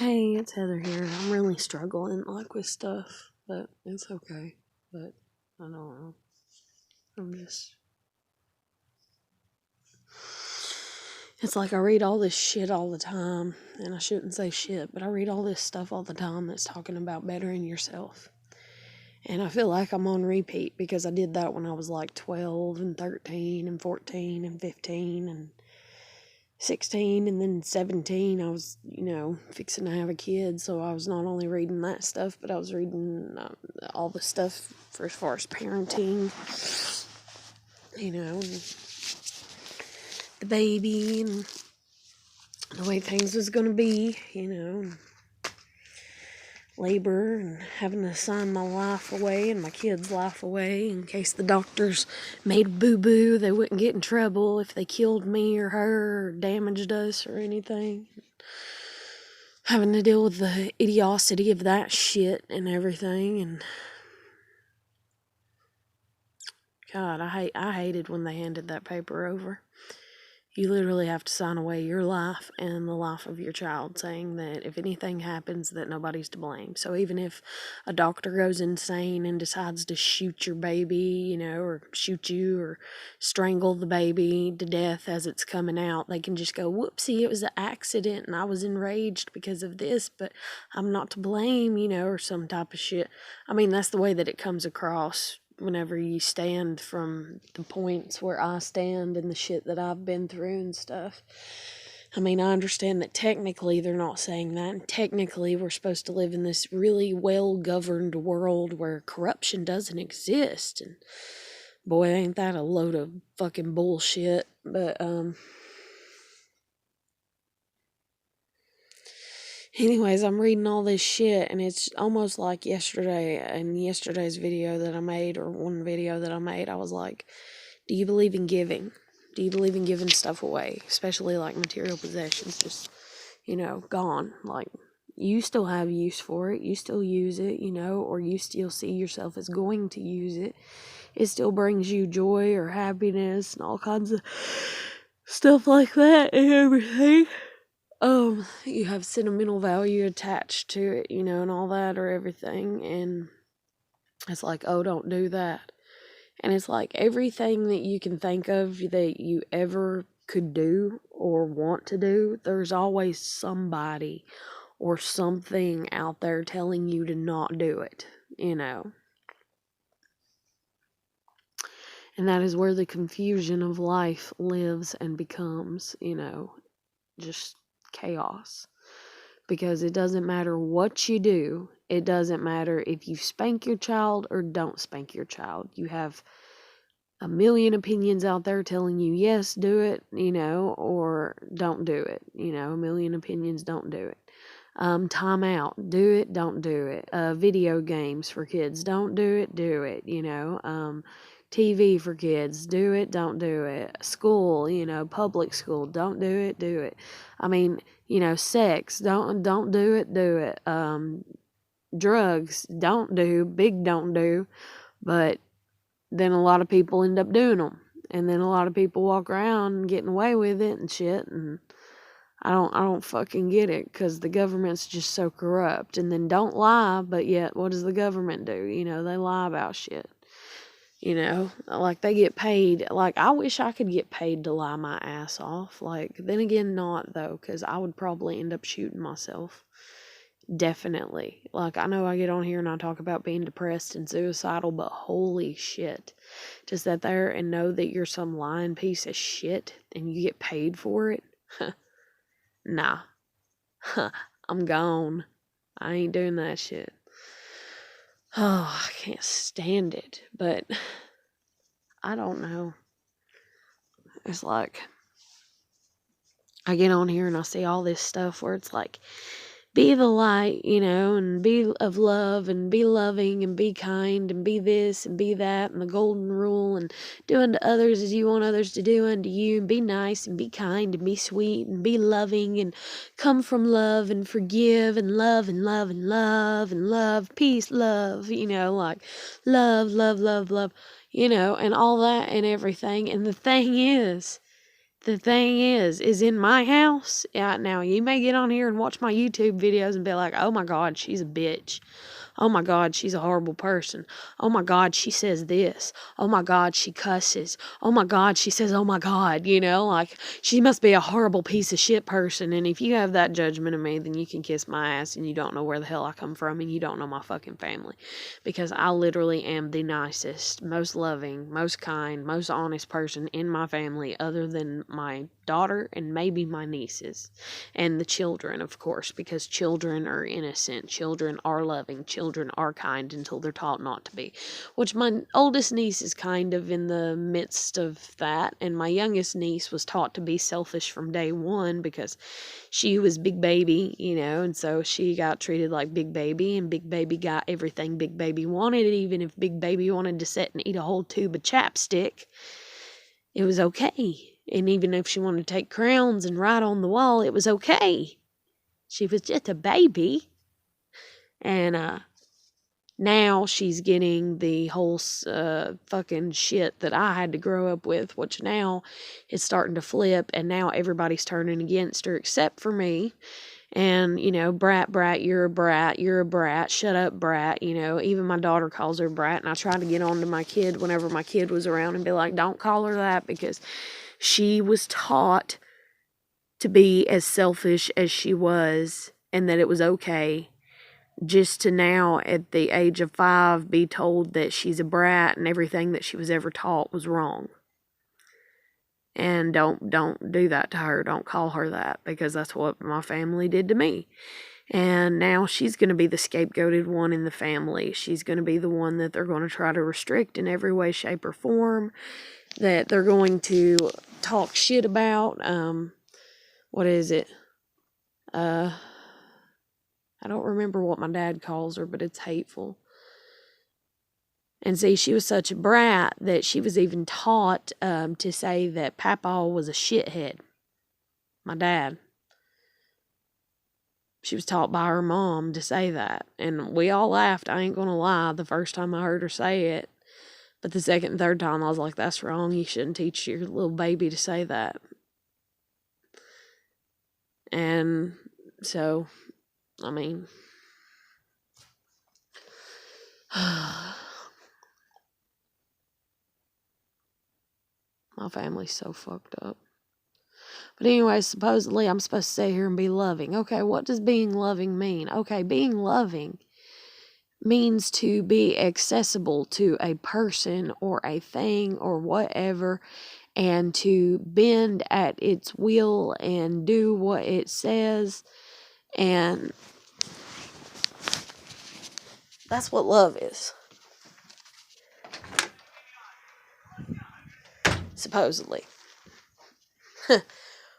Hey, it's Heather here. I'm really struggling with stuff, but it's okay. But I don't know. It's like I read all this shit all the time, and I shouldn't say shit, but I read all this stuff all the time that's talking about bettering yourself. And I feel like I'm on repeat because I did that when I was like 12 and 13 and 14 and 15 and 16 and then 17. I was, fixing to have a kid, so I was not only reading that stuff, but I was reading all the stuff for as far as parenting, and the baby and the way things was going to be, labor and having to sign my life away and my kid's life away in case the doctors made a boo-boo. They wouldn't get in trouble if they killed me or her or damaged us or anything. Having to deal with the idiocy of that shit and everything. And God, I hated when they handed that paper over. You literally have to sign away your life and the life of your child, saying that if anything happens, that nobody's to blame. So even if a doctor goes insane and decides to shoot your baby, or shoot you or strangle the baby to death as it's coming out, they can just go, whoopsie, it was an accident and I was enraged because of this, but I'm not to blame, or some type of shit. I mean, that's the way that it comes across whenever you stand from the points where I stand and the shit that I've been through and stuff. I mean, I understand that technically they're not saying that, and technically we're supposed to live in this really well-governed world where corruption doesn't exist, and boy, ain't that a load of fucking bullshit. But anyways, I'm reading all this shit, and it's almost like yesterday's video that I made, or one video that I made, I was like, do you believe in giving? Do you believe in giving stuff away? Especially like material possessions, just, gone. Like, you still have use for it, you still use it, or you still see yourself as going to use it. It still brings you joy or happiness and all kinds of stuff like that and everything. You have sentimental value attached to it, and all that or everything, and it's like, oh, don't do that. And it's like everything that you can think of that you ever could do or want to do, there's always somebody or something out there telling you to not do it, And that is where the confusion of life lives and becomes, just chaos. Because it doesn't matter what you do. It doesn't matter if you spank your child or don't spank your child. You have a million opinions out there telling you, yes, do it, or don't do it. A million opinions, don't do it. Time out, do it, don't do it. Video games for kids, don't do it, do it. TV for kids, do it, don't do it. School, public school, don't do it, do it. I mean, sex, don't do it, do it. Drugs, don't do. But then a lot of people end up doing them. And then a lot of people walk around getting away with it and shit. And I don't fucking get it, because the government's just so corrupt. And then don't lie, but yet what does the government do? They lie about shit. Like they get paid. Like, I wish I could get paid to lie my ass off. Like, then again, not though, because I would probably end up shooting myself. Definitely. Like, I know I get on here and I talk about being depressed and suicidal, but holy shit. To sit there and know that you're some lying piece of shit and you get paid for it? Nah. I'm gone. I ain't doing that shit. Oh, I can't stand it. But I don't know. It's like, I get on here and I see all this stuff where it's like, be the light, and be of love and be loving and be kind and be this and be that and the golden rule and do unto others as you want others to do unto you, and be nice and be kind and be sweet and be loving and come from love and forgive and love and love and love and love, peace, love, like love, and all that and everything. And the thing is, the thing is in my house, yeah, now you may get on here and watch my YouTube videos and be like, oh my God, she's a bitch. Oh my God, she's a horrible person. Oh my God, she says this. Oh my God, she cusses. Oh my God, she says, oh my God, like she must be a horrible piece of shit person. And if you have that judgment of me, then you can kiss my ass and you don't know where the hell I come from and you don't know my fucking family. Because I literally am the nicest, most loving, most kind, most honest person in my family other than my daughter and maybe my nieces and the children, of course, because children are innocent, children are loving, children are kind until they're taught not to be, which my oldest niece is kind of in the midst of that, and my youngest niece was taught to be selfish from day one because she was Big Baby, and so she got treated like Big Baby, and Big Baby got everything Big Baby wanted, even if Big Baby wanted to sit and eat a whole tube of chapstick, it was okay. And even if she wanted to take crayons and write on the wall, it was okay. She was just a baby. And now she's getting the whole fucking shit that I had to grow up with, which now is starting to flip, and now everybody's turning against her except for me. And, brat, you're a brat, shut up, brat, even my daughter calls her brat, and I try to get on to my kid whenever my kid was around and be like, don't call her that, because she was taught to be as selfish as she was and that it was okay, just to now at the age of 5 be told that she's a brat and everything that she was ever taught was wrong. And don't do that to her. Don't call her that, because that's what my family did to me. And now she's going to be the scapegoated one in the family. She's going to be the one that they're going to try to restrict in every way, shape, or form, that they're going to talk shit about. What is it? I don't remember what my dad calls her, but it's hateful. And see, she was such a brat that she was even taught to say that Papa was a shithead. My dad. She was taught by her mom to say that. And we all laughed, I ain't gonna lie, the first time I heard her say it. But the second and third time, I was like, that's wrong. You shouldn't teach your little baby to say that. And so, I mean... my family's so fucked up. But anyway, supposedly I'm supposed to sit here and be loving. Okay, what does being loving mean? Okay, being loving means to be accessible to a person or a thing or whatever, and to bend at its will and do what it says. And that's what love is. Supposedly.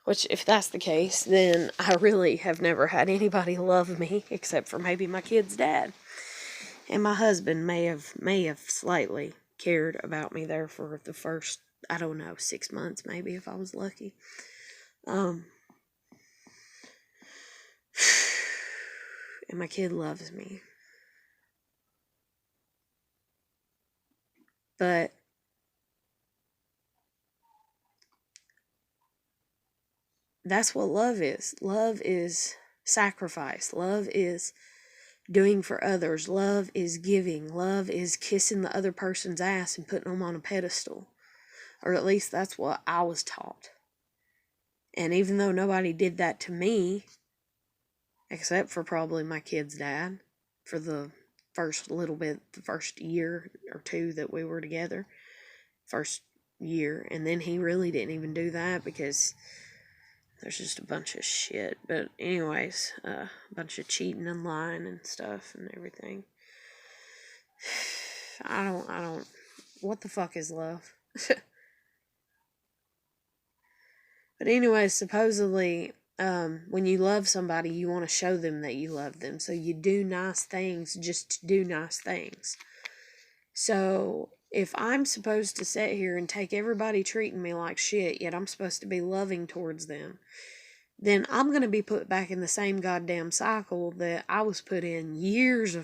Which, if that's the case, then I really have never had anybody love me except for maybe my kid's dad. And my husband may have slightly cared about me there for the first, 6 months maybe, if I was lucky. And my kid loves me. But that's what love is. Love is sacrifice. Love is doing for others. Love is giving. Love is kissing the other person's ass and putting them on a pedestal. Or at least that's what I was taught. And even though nobody did that to me, except for probably my kid's dad, for the first year or two that we were together, first year, and then he really didn't even do that because there's just a bunch of shit. But anyways, a bunch of cheating and lying and stuff and everything. I don't, what the fuck is love? But anyways, supposedly, when you love somebody, you want to show them that you love them. So you do nice things just to do nice things. So if I'm supposed to sit here and take everybody treating me like shit, yet I'm supposed to be loving towards them, then I'm going to be put back in the same goddamn cycle that I was put in years ago.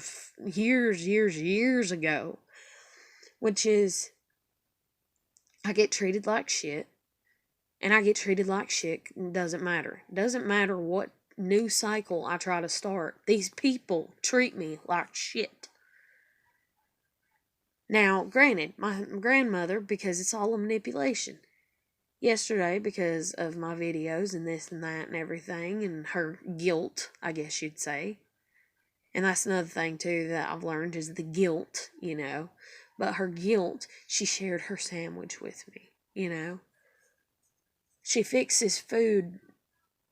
Which is, I get treated like shit. And I get treated like shit. It doesn't matter. It doesn't matter what new cycle I try to start. These people treat me like shit. Now, granted, my grandmother, because it's all a manipulation. Yesterday, because of my videos and this and that and everything, and her guilt, I guess you'd say. And that's another thing, too, that I've learned is the guilt, you know. But her guilt, she shared her sandwich with me, you know. She fixes food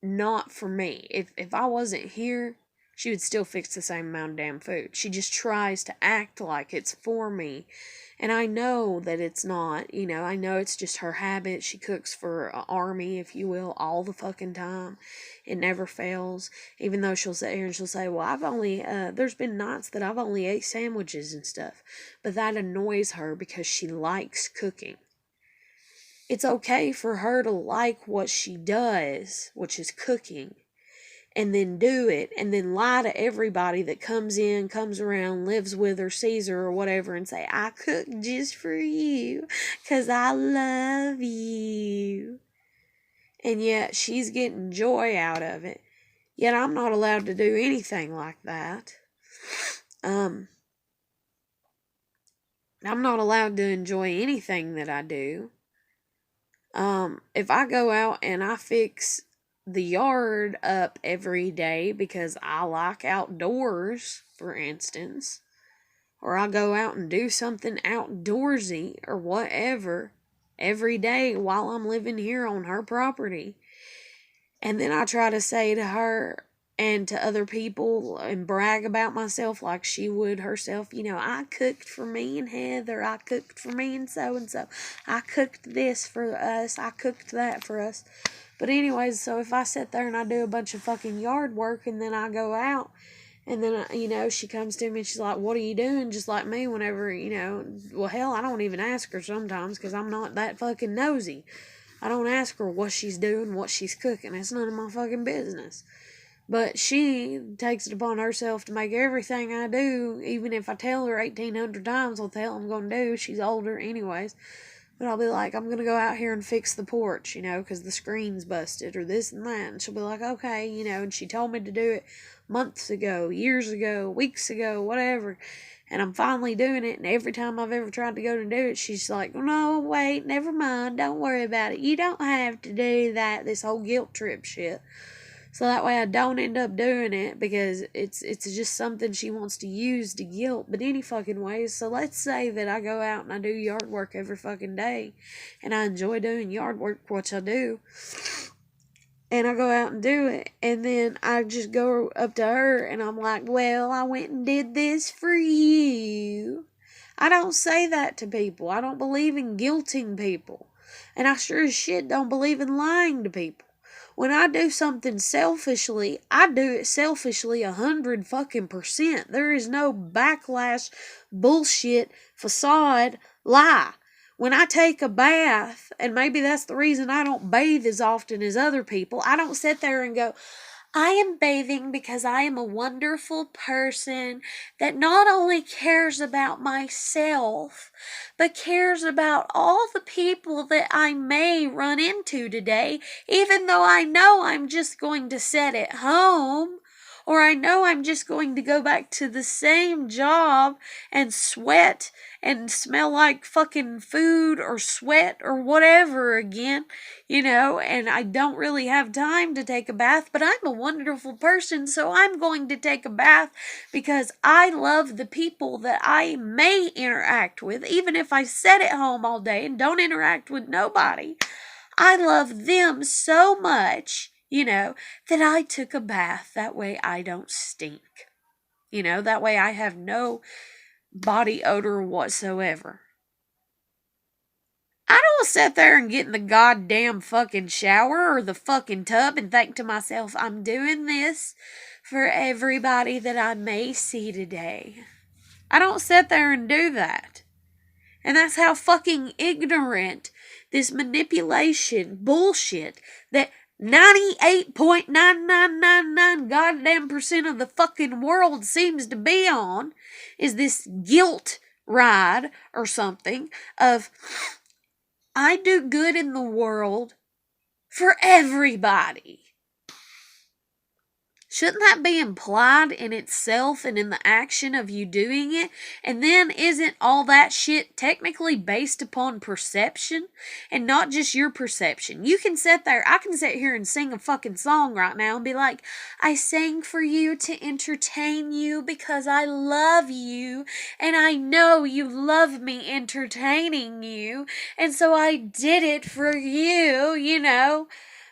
not for me. If I wasn't here, she would still fix the same amount of damn food. She just tries to act like it's for me. And I know that it's not, you know, I know it's just her habit. She cooks for an army, if you will, all the fucking time. It never fails. Even though she'll sit here and she'll say, well, there's been nights that I've only ate sandwiches and stuff. But that annoys her because she likes cooking. It's okay for her to like what she does, which is cooking, and then do it, and then lie to everybody that comes in, comes around, lives with her, sees her, or whatever, and say, I cooked just for you, 'cause I love you. And yet, she's getting joy out of it. Yet, I'm not allowed to do anything like that. I'm not allowed to enjoy anything that I do. If I go out and I fix the yard up every day because I like outdoors, for instance, or I go out and do something outdoorsy or whatever every day while I'm living here on her property, and then I try to say to her and to other people and brag about myself like she would herself, you know, I cooked for me and Heather, I cooked for me and so, I cooked this for us, I cooked that for us. But anyways, so if I sit there and I do a bunch of fucking yard work and then I go out and then, you know, she comes to me and she's like, what are you doing? Just like me whenever, you know, well, hell, I don't even ask her sometimes because I'm not that fucking nosy. I don't ask her what she's doing, what she's cooking. It's none of my fucking business. But she takes it upon herself to make everything I do, even if I tell her 1,800 times what the hell I'm going to do. She's older anyways. But I'll be like, I'm going to go out here and fix the porch, you know, because the screen's busted or this and that. And she'll be like, okay, you know, and she told me to do it months ago, years ago, weeks ago, whatever. And I'm finally doing it. And every time I've ever tried to go to do it, she's like, no, wait, never mind. Don't worry about it. You don't have to do that. This whole guilt trip shit. So that way I don't end up doing it because it's just something she wants to use to guilt. But any fucking ways. So let's say that I go out and I do yard work every fucking day. And I enjoy doing yard work, which I do. And I go out and do it. And then I just go up to her and I'm like, well, I went and did this for you. I don't say that to people. I don't believe in guilting people. And I sure as shit don't believe in lying to people. When I do something selfishly, I do it selfishly 100 fucking %. There is no backlash, bullshit, facade, lie. When I take a bath, and maybe that's the reason I don't bathe as often as other people, I don't sit there and go, I am bathing because I am a wonderful person that not only cares about myself, but cares about all the people that I may run into today, even though I know I'm just going to sit at home, or I know I'm just going to go back to the same job and sweat and smell like fucking food or sweat or whatever again, you know, and I don't really have time to take a bath, but I'm a wonderful person, so I'm going to take a bath because I love the people that I may interact with, even if I sit at home all day and don't interact with nobody. I love them so much, you know, that I took a bath. That way I don't stink. You know, that way I have no body odor whatsoever. I don't sit there and get in the goddamn fucking shower or the fucking tub and think to myself, I'm doing this for everybody that I may see today. I don't sit there and do that. And that's how fucking ignorant this manipulation bullshit that 98.9999 goddamn % of the fucking world seems to be on is this guilt ride or something of I do good in the world for everybody. Shouldn't that be implied in itself and in the action of you doing it? And then isn't all that shit technically based upon perception and not just your perception? You can sit there, I can sit here and sing a fucking song right now and be like, I sang for you to entertain you because I love you and I know you love me entertaining you. And so I did it for you, you know.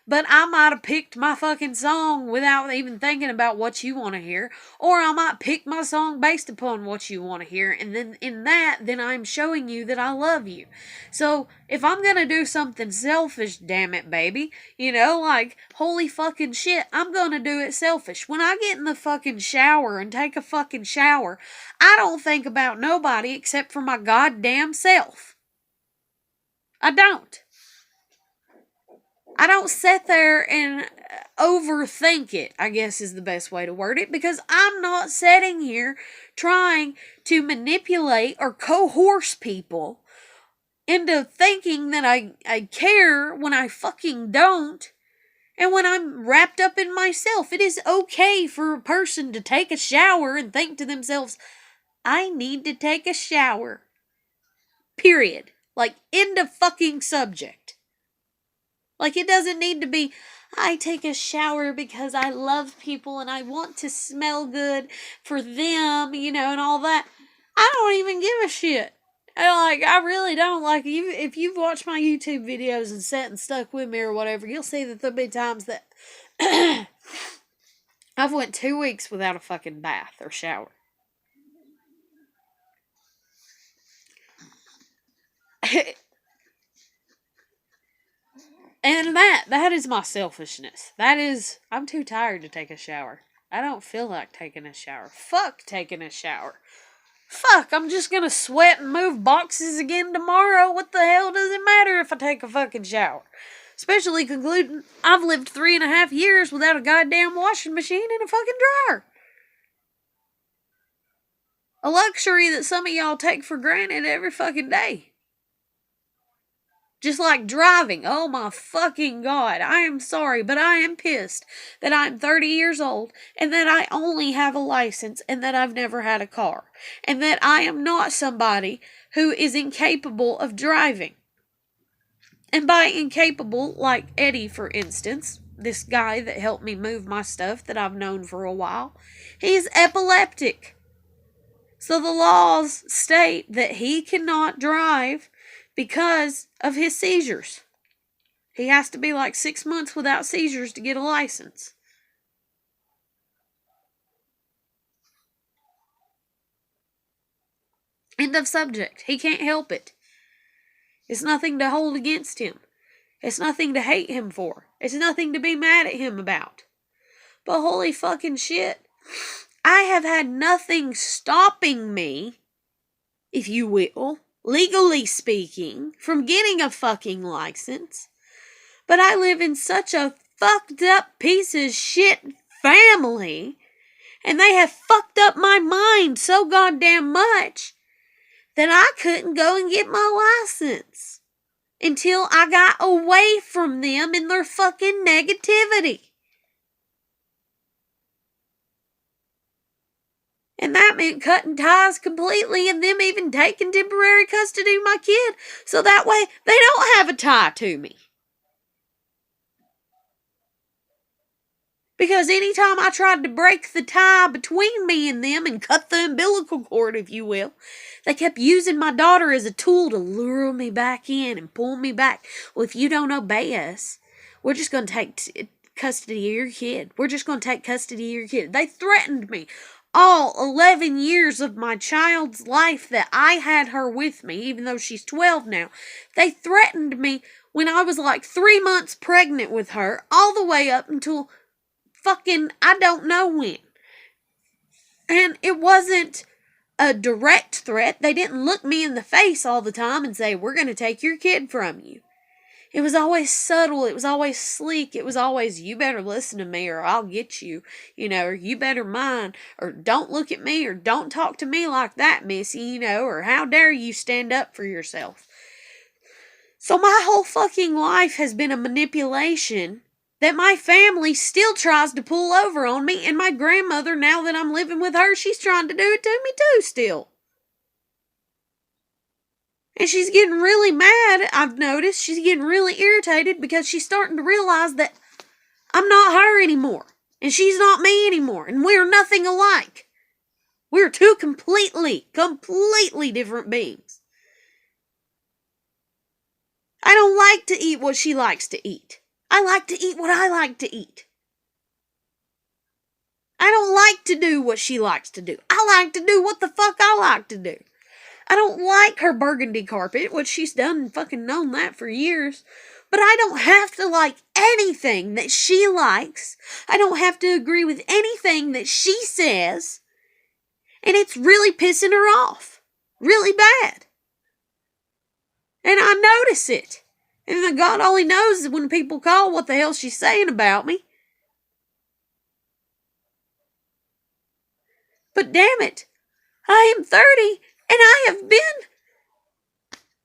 But I might have picked my fucking song without even thinking about what you want to hear. Or I might pick my song based upon what you want to hear. And then in that, then I'm showing you that I love you. So if I'm going to do something selfish, damn it, baby, you know, like, holy fucking shit, I'm going to do it selfish. When I get in the fucking shower and take a fucking shower, I don't think about nobody except for my goddamn self. I don't. I don't sit there and overthink it, I guess is the best way to word it, because I'm not sitting here trying to manipulate or coerce people into thinking that I care when I fucking don't. And when I'm wrapped up in myself, it is okay for a person to take a shower and think to themselves, I need to take a shower. Period. Like, end of fucking subject. Like, it doesn't need to be, I take a shower because I love people and I want to smell good for them, you know, and all that. I don't even give a shit. I really don't. Like, if you've watched my YouTube videos and sat and stuck with me or whatever, you'll see that there'll be times that I've went 2 weeks without a fucking bath or shower. And that is my selfishness. That is, I'm too tired to take a shower. I don't feel like taking a shower. Fuck taking a shower. Fuck, I'm just gonna sweat and move boxes again tomorrow. What the hell does it matter if I take a fucking shower? Especially concluding I've lived 3.5 years without a goddamn washing machine and a fucking dryer. A luxury that some of y'all take for granted every fucking day. Just like driving. Oh my fucking God. I am sorry, but I am pissed that I'm 30 years old and that I only have a license and that I've never had a car. And that I am not somebody who is incapable of driving. And by incapable, like Eddie, for instance, this guy that helped me move my stuff that I've known for a while, he's epileptic. So the laws state that he cannot drive because of his seizures. He has to be like 6 months without seizures to get a license. End of subject. He can't help it. It's nothing to hold against him. It's nothing to hate him for. It's nothing to be mad at him about. But holy fucking shit, I have had nothing stopping me, if you will, legally speaking, from getting a fucking license. But I live in such a fucked up piece of shit family, and they have fucked up my mind so goddamn much that I couldn't go and get my license until I got away from them and their fucking negativity. And that meant cutting ties completely and them even taking temporary custody of my kid so that way they don't have a tie to me. Because anytime I tried to break the tie between me and them and cut the umbilical cord, if you will, they kept using my daughter as a tool to lure me back in and pull me back. Well, if you don't obey us, we're just going to take custody of your kid. We're just going to take custody of your kid. They threatened me all 11 years of my child's life that I had her with me, even though she's 12 now. They threatened me when I was like 3 months pregnant with her, all the way up until fucking I don't know when. And it wasn't a direct threat. They didn't look me in the face all the time and say, we're going to take your kid from you. It was always subtle. It was always sleek. It was always, you better listen to me or I'll get you, you know, or you better mind, or don't look at me, or don't talk to me like that, missy, you know, or how dare you stand up for yourself. So my whole fucking life has been a manipulation that my family still tries to pull over on me, and my grandmother, now that I'm living with her, she's trying to do it to me too still. And she's getting really mad, I've noticed. She's getting really irritated because she's starting to realize that I'm not her anymore. And she's not me anymore. And we're nothing alike. We're two completely different beings. I don't like to eat what she likes to eat. I like to eat what I like to eat. I don't like to do what she likes to do. I like to do what the fuck I like to do. I don't like her burgundy carpet, which she's done and fucking known that for years. But I don't have to like anything that she likes. I don't have to agree with anything that she says. And it's really pissing her off. Really bad. And I notice it. And God only knows when people call what the hell she's saying about me. But damn it, I am 30 and I have been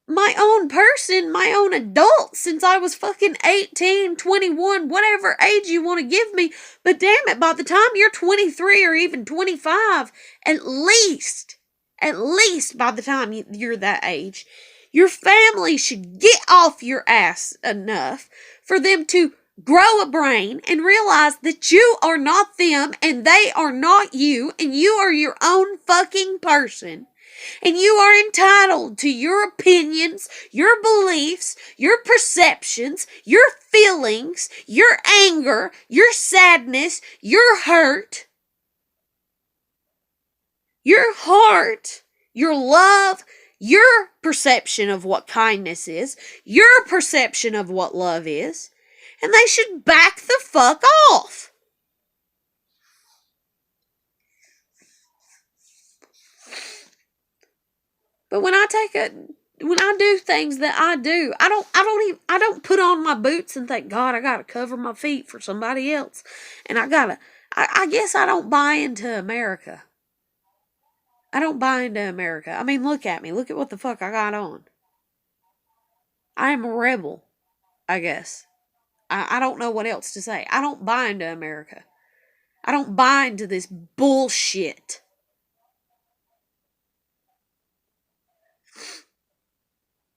my own person, my own adult since I was fucking 18, 21, whatever age you want to give me. But damn it, by the time you're 23 or even 25, at least by the time you're that age, your family should get off your ass enough for them to grow a brain and realize that you are not them and they are not you and you are your own fucking person. And you are entitled to your opinions, your beliefs, your perceptions, your feelings, your anger, your sadness, your hurt, your heart, your love, your perception of what kindness is, your perception of what love is. And they should back the fuck off. But when I do things that I do, I don't put on my boots and think, God, I gotta cover my feet for somebody else. And I guess I don't buy into America. I don't buy into America. I mean, look at me. Look at what the fuck I got on. I am a rebel, I guess. I don't know what else to say. I don't buy into America. I don't buy into this bullshit.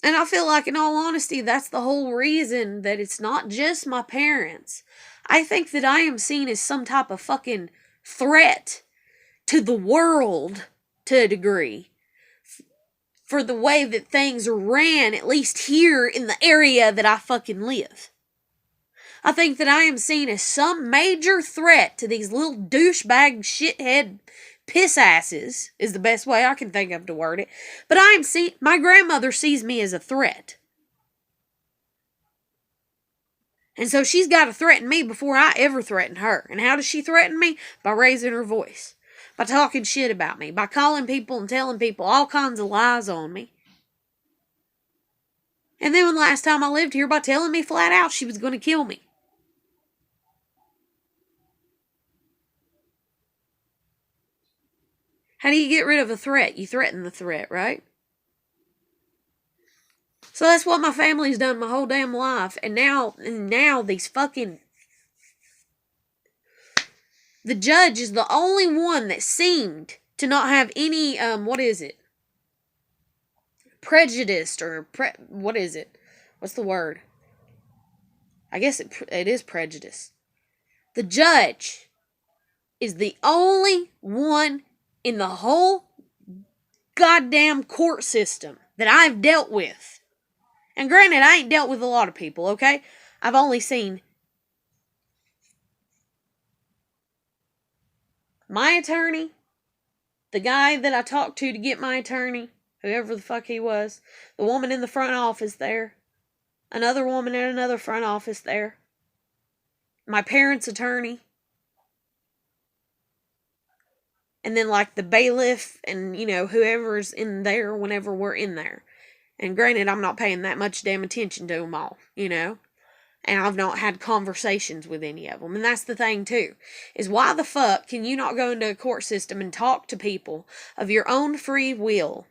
And I feel like, in all honesty, that's the whole reason that it's not just my parents. I think that I am seen as some type of fucking threat to the world to a degree. For the way that things are ran, at least here in the area that I fucking live. I think that I am seen as some major threat to these little douchebag shithead piss asses, is the best way I can think of to word it. But my grandmother sees me as a threat. And so she's got to threaten me before I ever threaten her. And how does she threaten me? By raising her voice. By talking shit about me. By calling people and telling people all kinds of lies on me. And then when last time I lived here, by telling me flat out she was going to kill me. How do you get rid of a threat? You threaten the threat, right? So that's what my family's done my whole damn life. And now these fucking... The judge is the only one that seemed to not have any, prejudiced or... what is it? What's the word? I guess it is prejudice. The judge is the only one in the whole goddamn court system that I've dealt with. And granted, I ain't dealt with a lot of people, okay? I've only seen my attorney, the guy that I talked to get my attorney, whoever the fuck he was, the woman in the front office there, another woman in another front office there, my parents' attorney, and then like the bailiff and, whoever's in there whenever we're in there. And granted, I'm not paying that much damn attention to them all, And I've not had conversations with any of them. And that's the thing, too. Is why the fuck can you not go into a court system and talk to people of your own free will?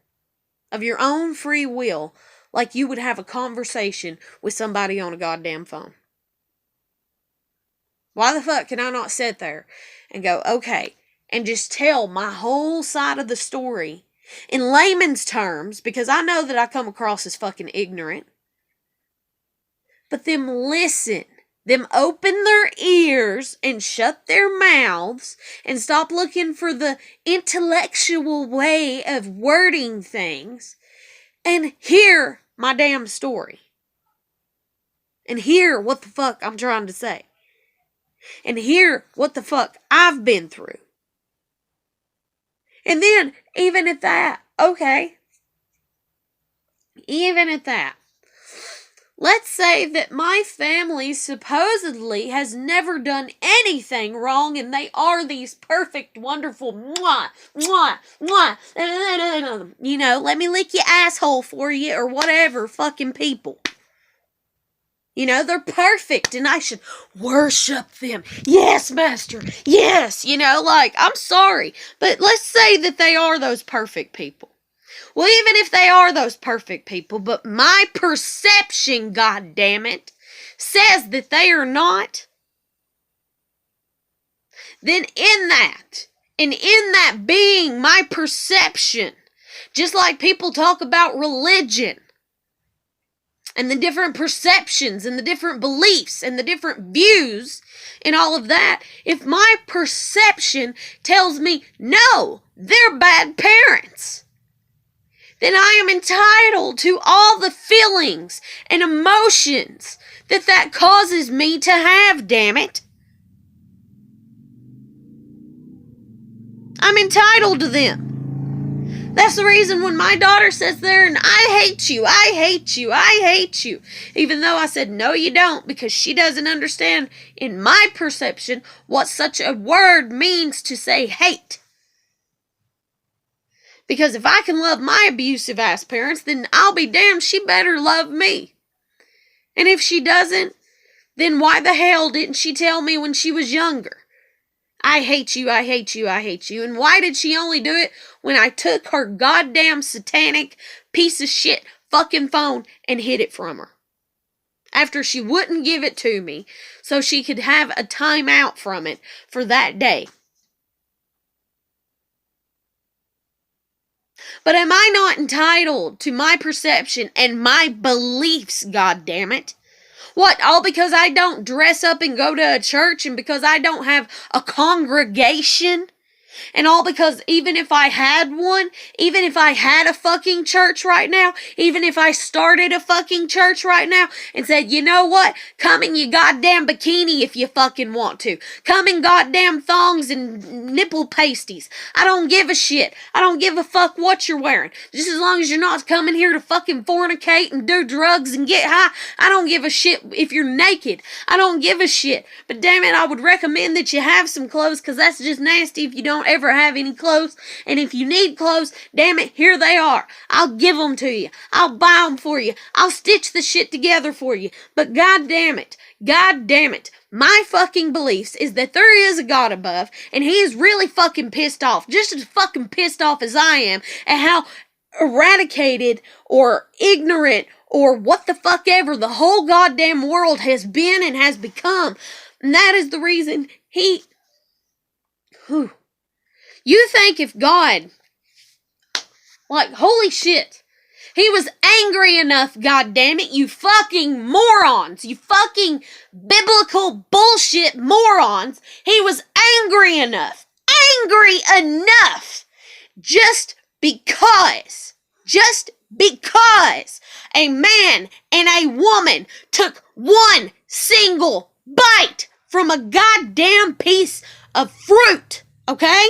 Of your own free will. like you would have a conversation with somebody on a goddamn phone. Why the fuck can I not sit there and go, okay, and just tell my whole side of the story in layman's terms, because I know that I come across as fucking ignorant, but them listen, them open their ears and shut their mouths and stop looking for the intellectual way of wording things and hear my damn story. And hear what the fuck I'm trying to say. And hear what the fuck I've been through. And then, even at that, okay, even at that, let's say that my family supposedly has never done anything wrong and they are these perfect, wonderful, mwah, mwah, mwah, you know, let me lick your asshole for you or whatever fucking people. You know, they're perfect and I should worship them. Yes, Master. Yes. You know, like, I'm sorry. But let's say that they are those perfect people. Well, even if they are those perfect people, but my perception, goddammit, says that they are not, then in that, and in that being my perception, just like people talk about religion, and the different perceptions and the different beliefs and the different views and all of that, if my perception tells me, no, they're bad parents, then I am entitled to all the feelings and emotions that causes me to have, damn it. I'm entitled to them. That's the reason when my daughter sits there and I hate you, I hate you, I hate you. Even though I said, no, you don't, because she doesn't understand, in my perception, what such a word means to say hate. Because if I can love my abusive ass parents, then I'll be damned, she better love me. And if she doesn't, then why the hell didn't she tell me when she was younger? I hate you, I hate you, I hate you. And why did she only do it when I took her goddamn satanic piece of shit fucking phone and hid it from her? After she wouldn't give it to me so she could have a timeout from it for that day. But am I not entitled to my perception and my beliefs, goddammit? What, all because I don't dress up and go to a church and because I don't have a congregation? And all because even if I had one, even if I had a fucking church right now, even if I started a fucking church right now and said, you know what? Come in your goddamn bikini if you fucking want to. Come in goddamn thongs and nipple pasties. I don't give a shit. I don't give a fuck what you're wearing. Just as long as you're not coming here to fucking fornicate and do drugs and get high. I don't give a shit if you're naked. I don't give a shit. But damn it, I would recommend that you have some clothes, because that's just nasty if you don't ever have any clothes. And if you need clothes, damn it, here they are. I'll give them to you. I'll buy them for you. I'll stitch the shit together for you. But god damn it, my fucking beliefs is that there is a God above, and he is really fucking pissed off, just as fucking pissed off as I am, at how eradicated or ignorant or what the fuck ever the whole goddamn world has been and has become. And that is the reason he... You think if God, like, holy shit, he was angry enough, goddammit, you fucking morons, you fucking biblical bullshit morons, he was angry enough, just because a man and a woman took one single bite from a goddamn piece of fruit, okay?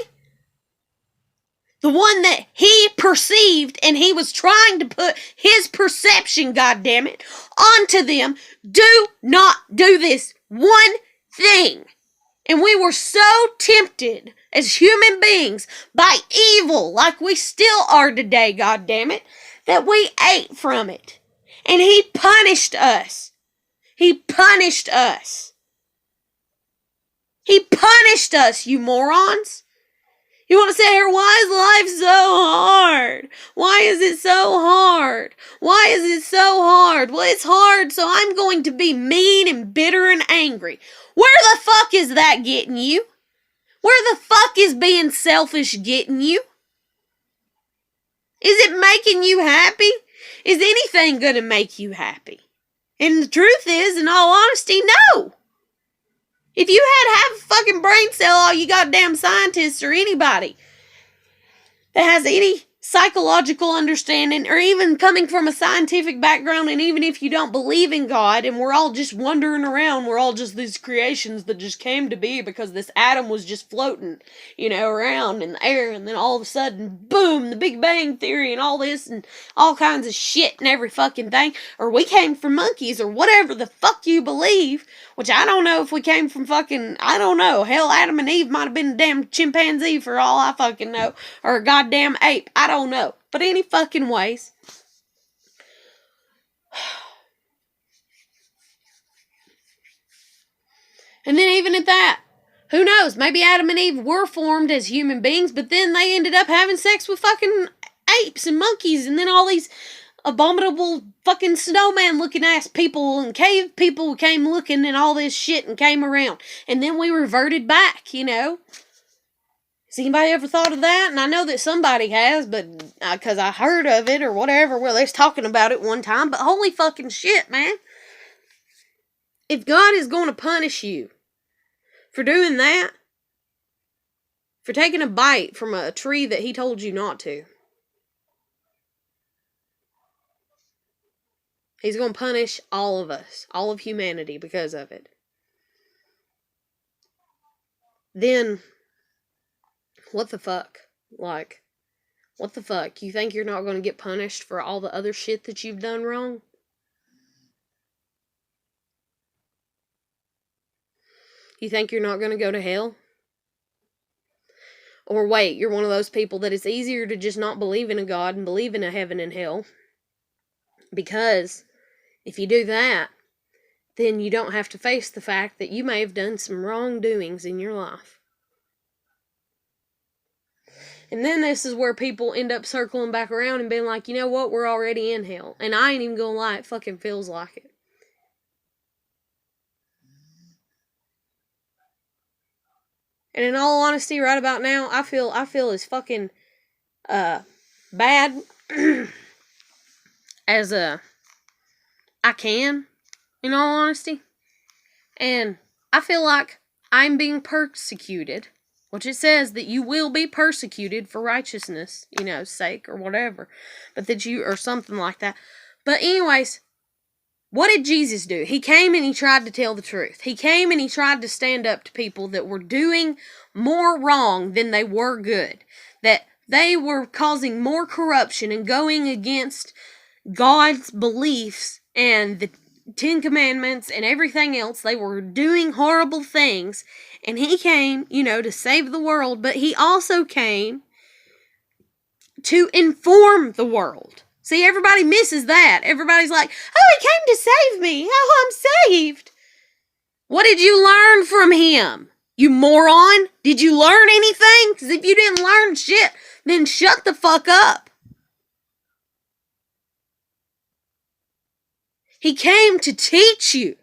The one that he perceived, and he was trying to put his perception, goddammit, onto them. Do not do this one thing. And we were so tempted as human beings by evil, like we still are today, goddammit, that we ate from it. And he punished us. He punished us. He punished us, you morons. You want to sit here, why is life so hard? Why is it so hard? Why is it so hard? Well, it's hard, so I'm going to be mean and bitter and angry. Where the fuck is that getting you? Where the fuck is being selfish getting you? Is it making you happy? Is anything going to make you happy? And the truth is, in all honesty, no. If you had half a fucking brain cell, all you goddamn scientists or anybody that has any psychological understanding or even coming from a scientific background, and even if you don't believe in God and we're all just wandering around, we're all just these creations that just came to be because this atom was just floating, around in the air, and then all of a sudden, boom, the Big Bang Theory and all this and all kinds of shit and every fucking thing, or we came from monkeys or whatever the fuck you believe, which I don't know if we came from fucking, I don't know, hell, Adam and Eve might have been a damn chimpanzee for all I fucking know, or a goddamn ape, I don't know, but any fucking ways. And then even at that, who knows, maybe Adam and Eve were formed as human beings, but then they ended up having sex with fucking apes and monkeys, and then all these abominable fucking snowman looking ass people and cave people came looking and all this shit and came around. And then we reverted back, Has anybody ever thought of that? And I know that somebody has, but because I heard of it or whatever, well, they was talking about it one time, but holy fucking shit, man. If God is going to punish you for doing that, for taking a bite from a tree that he told you not to, he's going to punish all of us, all of humanity because of it. Then, what the fuck? Like, what the fuck? You think you're not going to get punished for all the other shit that you've done wrong? You think you're not going to go to hell? Or wait, you're one of those people that it's easier to just not believe in a God and believe in a heaven and hell. Because if you do that, then you don't have to face the fact that you may have done some wrongdoings in your life. And then this is where people end up circling back around and being like, you know what, we're already in hell. And I ain't even gonna lie, it fucking feels like it. And in all honesty, right about now, I feel as fucking bad as I can, in all honesty. And I feel like I'm being persecuted, which it says that you will be persecuted for righteousness, sake or whatever, but that you, or something like that. But anyways, what did Jesus do? He came and he tried to tell the truth. He came and he tried to stand up to people that were doing more wrong than they were good, that they were causing more corruption and going against God's beliefs and the Ten Commandments and everything else. They were doing horrible things, and he came, to save the world, but he also came to inform the world. See, everybody misses that. Everybody's like, oh, he came to save me. Oh, I'm saved. What did you learn from him, you moron? Did you learn anything? Because if you didn't learn shit, then shut the fuck up. He came to teach you,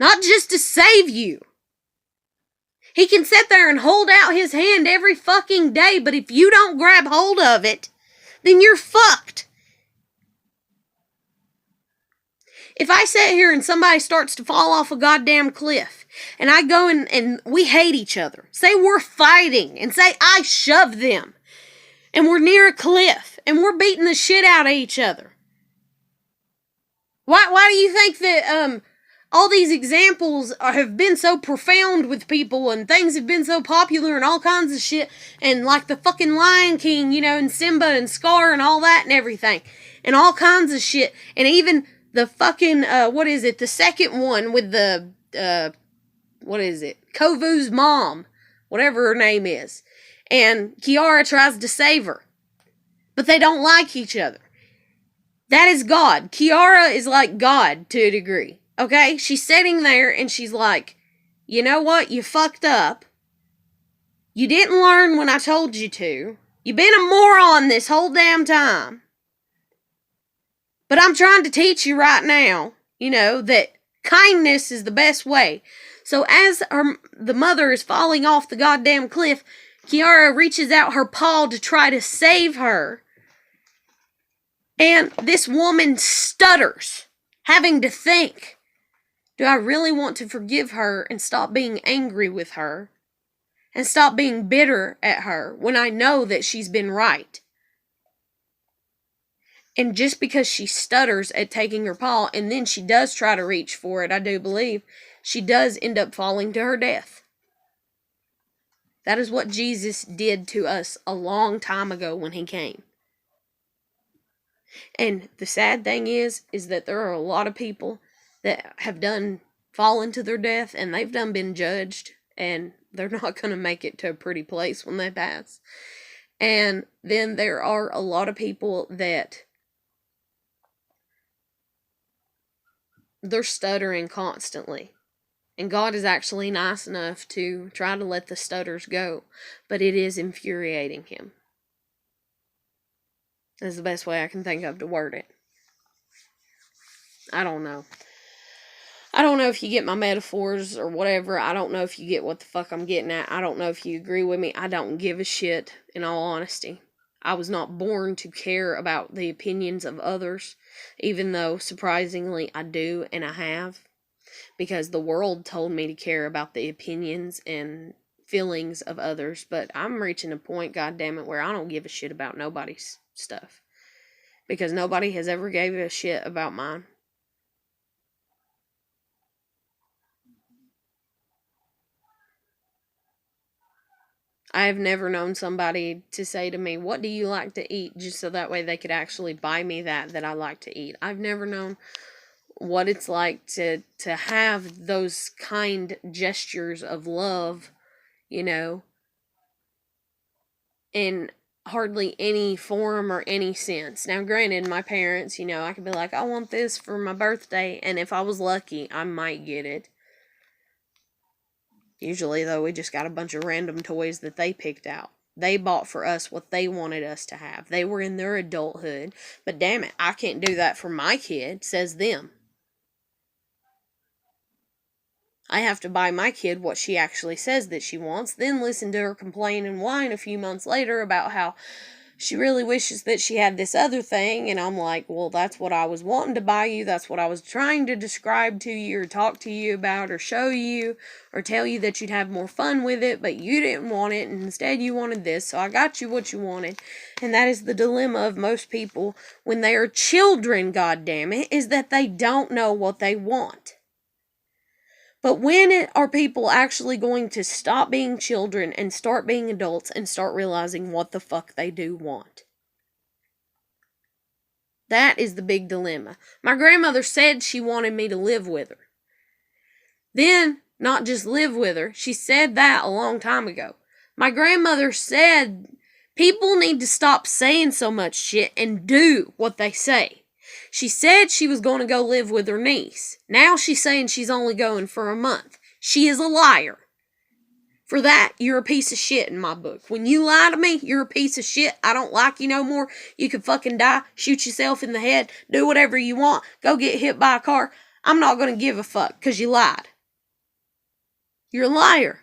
not just to save you. He can sit there and hold out his hand every fucking day, but if you don't grab hold of it, then you're fucked. If I sit here and somebody starts to fall off a goddamn cliff, and I go and we hate each other, say we're fighting, and say I shove them, and we're near a cliff, and we're beating the shit out of each other. Why do you think that all these examples have been so profound with people, and things have been so popular and all kinds of shit, and like the fucking Lion King, and Simba and Scar and all that and everything, and all kinds of shit, and even the fucking, the second one with the, Kovu's mom, whatever her name is, and Kiara tries to save her, but they don't like each other. That is God. Kiara is like God to a degree. Okay? She's sitting there and she's like, you know what? You fucked up. You didn't learn when I told you to. You've been a moron this whole damn time. But I'm trying to teach you right now, that kindness is the best way. So as the mother is falling off the goddamn cliff, Kiara reaches out her paw to try to save her. And this woman stutters, having to think, do I really want to forgive her and stop being angry with her? And stop being bitter at her when I know that she's been right? And just because she stutters at taking her paw, and then she does try to reach for it, I do believe, she does end up falling to her death. That is what Jesus did to us a long time ago when he came. And the sad thing is that there are a lot of people that have fallen to their death, and they've been judged, and they're not going to make it to a pretty place when they pass. And then there are a lot of people that they're stuttering constantly. And God is actually nice enough to try to let the stutters go, but it is infuriating him. That's the best way I can think of to word it. I don't know. I don't know if you get my metaphors or whatever. I don't know if you get what the fuck I'm getting at. I don't know if you agree with me. I don't give a shit, in all honesty. I was not born to care about the opinions of others, even though, surprisingly, I do and I have. Because the world told me to care about the opinions and feelings of others. But I'm reaching a point, goddammit, where I don't give a shit about nobody's stuff. Because nobody has ever gave a shit about mine. I have never known somebody to say to me, what do you like to eat? Just so that way they could actually buy me that I like to eat. I've never known what it's like to have those kind gestures of love, in hardly any form or any sense. Now, granted, my parents, I could be like, I want this for my birthday, and if I was lucky, I might get it. Usually, though, we just got a bunch of random toys that they picked out. They bought for us what they wanted us to have. They were in their adulthood, but damn it, I can't do that for my kid, says them. I have to buy my kid what she actually says that she wants, then listen to her complain and whine a few months later about how she really wishes that she had this other thing, and I'm like, well, that's what I was wanting to buy you, that's what I was trying to describe to you, or talk to you about, or show you, or tell you that you'd have more fun with it, but you didn't want it, and instead you wanted this, so I got you what you wanted. And that is the dilemma of most people when they are children, goddammit, is that they don't know what they want. But when are people actually going to stop being children and start being adults and start realizing what the fuck they do want? That is the big dilemma. My grandmother said she wanted me to live with her. Then, not just live with her, she said that a long time ago. My grandmother said people need to stop saying so much shit and do what they say. She said she was going to go live with her niece. Now she's saying she's only going for a month. She is a liar. For that, you're a piece of shit in my book. When you lie to me, you're a piece of shit. I don't like you no more. You can fucking die, shoot yourself in the head, do whatever you want, go get hit by a car. I'm not going to give a fuck because you lied. You're a liar.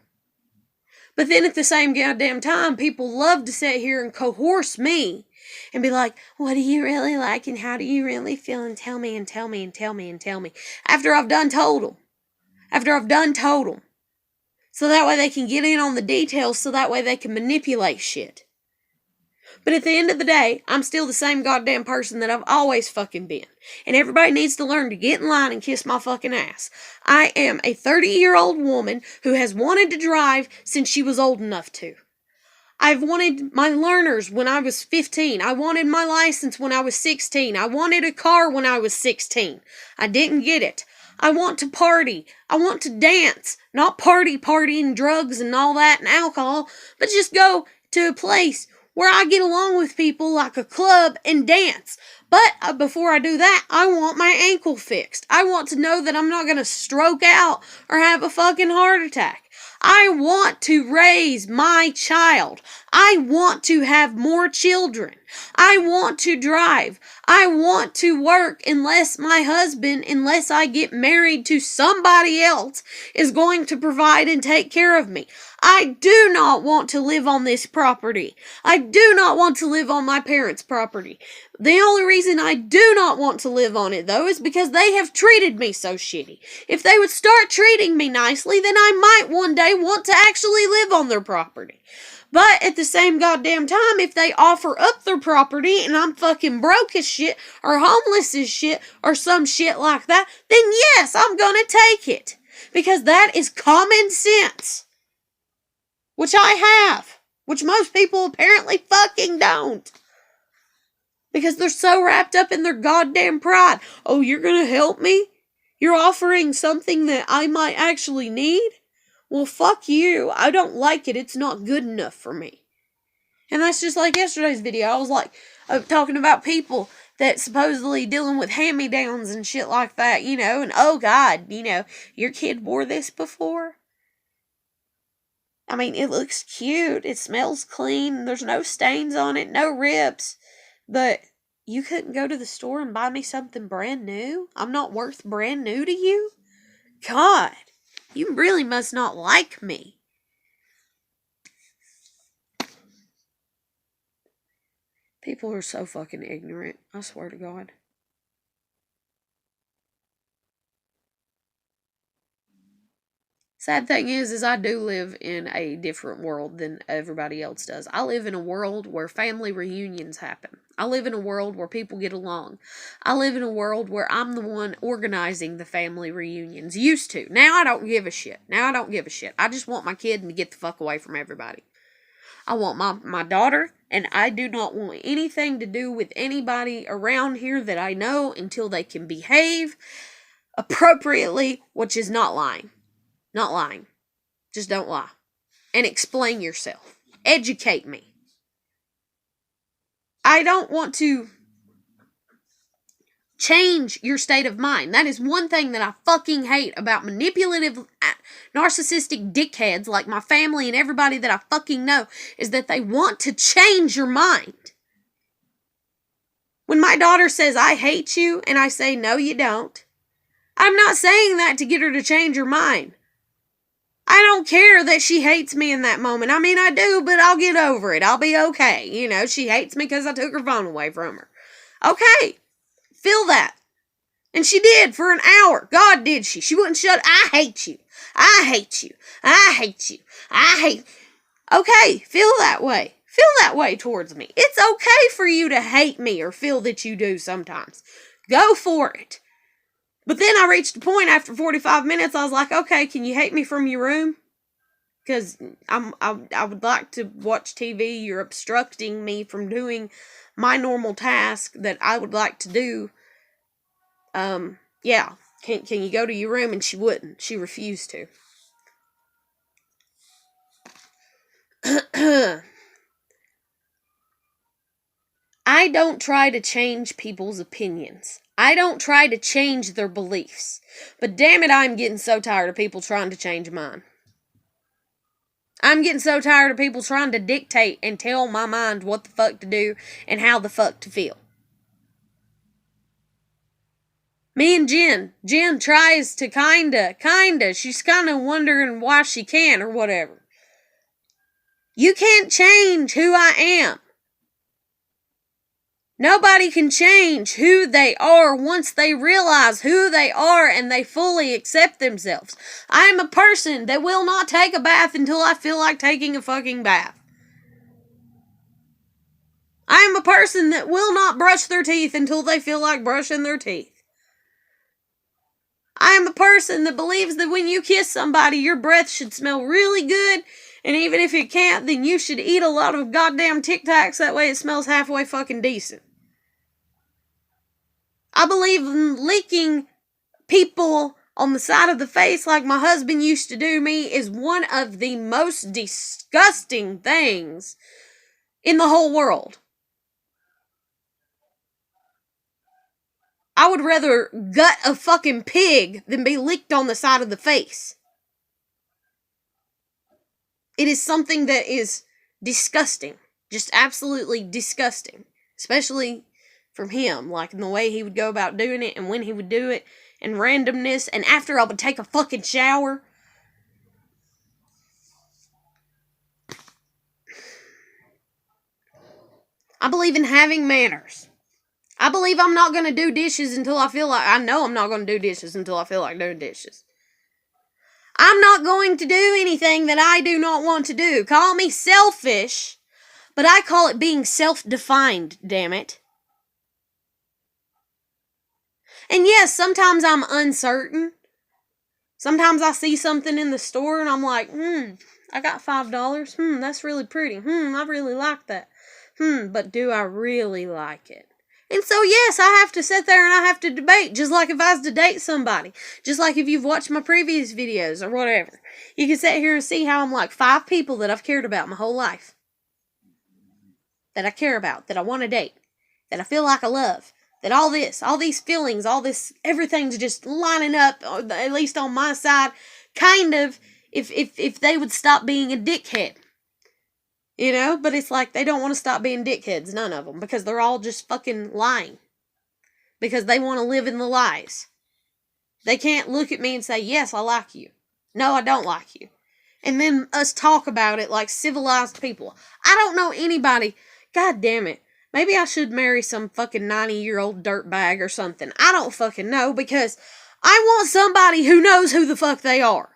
But then at the same goddamn time, people love to sit here and coerce me and be like, what do you really like and how do you really feel, and tell me and tell me and tell me and tell me. After I've done told them. So that way they can get in on the details, so that way they can manipulate shit. But at the end of the day, I'm still the same goddamn person that I've always fucking been. And everybody needs to learn to get in line and kiss my fucking ass. I am a 30-year-old woman who has wanted to drive since she was old enough to. I've wanted my learners when I was 15. I wanted my license when I was 16. I wanted a car when I was 16. I didn't get it. I want to party. I want to dance. Not partying drugs and all that and alcohol, but just go to a place where I get along with people like a club and dance. But before I do that, I want my ankle fixed. I want to know that I'm not going to stroke out or have a fucking heart attack. I want to raise my child. I want to have more children. I want to drive. I want to work unless I get married to somebody else, is going to provide and take care of me. I do not want to live on this property. I do not want to live on my parents' property. The only reason I do not want to live on it, though, is because they have treated me so shitty. If they would start treating me nicely, then I might one day want to actually live on their property. But at the same goddamn time, if they offer up their property and I'm fucking broke as shit or homeless as shit or some shit like that, then yes, I'm gonna take it. Because that is common sense. Which I have. Which most people apparently fucking don't. Because they're so wrapped up in their goddamn pride. Oh, you're gonna help me? You're offering something that I might actually need? Well, fuck you. I don't like it. It's not good enough for me. And that's just like yesterday's video. I was like, talking about people that supposedly dealing with hand-me-downs and shit like that, you know, and oh God, you know, your kid wore this before? I mean, it looks cute. It smells clean. There's no stains on it, no rips. But you couldn't go to the store and buy me something brand new? I'm not worth brand new to you? God, you really must not like me. People are so fucking ignorant. I swear to God. Sad thing is I do live in a different world than everybody else does. I live in a world where family reunions happen. I live in a world where people get along. I live in a world where I'm the one organizing the family reunions. Used to. Now I don't give a shit. I just want my kid to get the fuck away from everybody. I want my daughter, and I do not want anything to do with anybody around here that I know until they can behave appropriately, which is not lying. Not lying. Just don't lie. And explain yourself. Educate me. I don't want to change your state of mind. That is one thing that I fucking hate about manipulative, narcissistic dickheads like my family and everybody that I fucking know, is that they want to change your mind. When my daughter says, I hate you, and I say, no, you don't, I'm not saying that to get her to change her mind. I don't care that she hates me in that moment. I mean, I do, but I'll get over it. I'll be okay. You know, she hates me because I took her phone away from her. Okay. Feel that. And she did for an hour. God, did she. She wouldn't shut. I hate you. I hate you. I hate you. I hate. Okay. Feel that way. Feel that way towards me. It's okay for you to hate me or feel that you do sometimes. Go for it. But then I reached a point after 45 minutes, I was like, okay, can you hate me from your room? Because I would like to watch TV. You're obstructing me from doing my normal task that I would like to do. Yeah. Can you go to your room? And she wouldn't. She refused to. I don't try to change people's opinions. I don't try to change their beliefs. But damn it, I'm getting so tired of people trying to change mine. I'm getting so tired of people trying to dictate and tell my mind what the fuck to do and how the fuck to feel. Me and Jen tries to kinda, she's kinda wondering why she can or whatever. You can't change who I am. Nobody can change who they are once they realize who they are and they fully accept themselves. I am a person that will not take a bath until I feel like taking a fucking bath. I am a person that will not brush their teeth until they feel like brushing their teeth. I am a person that believes that when you kiss somebody, your breath should smell really good. And even if it can't, then you should eat a lot of goddamn Tic Tacs. That way it smells halfway fucking decent. I believe in licking people on the side of the face like my husband used to do me is one of the most disgusting things in the whole world. I would rather gut a fucking pig than be licked on the side of the face. It is something that is disgusting. Just absolutely disgusting. Especially from him, like in the way he would go about doing it and when he would do it and randomness and after I would take a fucking shower. I believe in having manners. I believe I'm not going to do dishes until I feel like, I know I'm not going to do dishes until I feel like doing dishes. I'm not going to do anything that I do not want to do. Call me selfish, but I call it being self-defined, damn it. And yes, sometimes I'm uncertain. Sometimes I see something in the store and I'm like, I got $5. That's really pretty. I really like that. But do I really like it? And so, yes, I have to sit there and I have to debate, just like if I was to date somebody. Just like if you've watched my previous videos or whatever. You can sit here and see how I'm like 5 people that I've cared about my whole life. That I care about, that I want to date, that I feel like I love. That all these feelings, everything's just lining up, at least on my side, kind of, if they would stop being a dickhead. You know? But it's like they don't want to stop being dickheads, none of them, because they're all just fucking lying. Because they want to live in the lies. They can't look at me and say, yes, I like you. No, I don't like you. And then us talk about it like civilized people. I don't know anybody, god damn it. Maybe I should marry some fucking 90-year-old dirtbag or something. I don't fucking know, because I want somebody who knows who the fuck they are.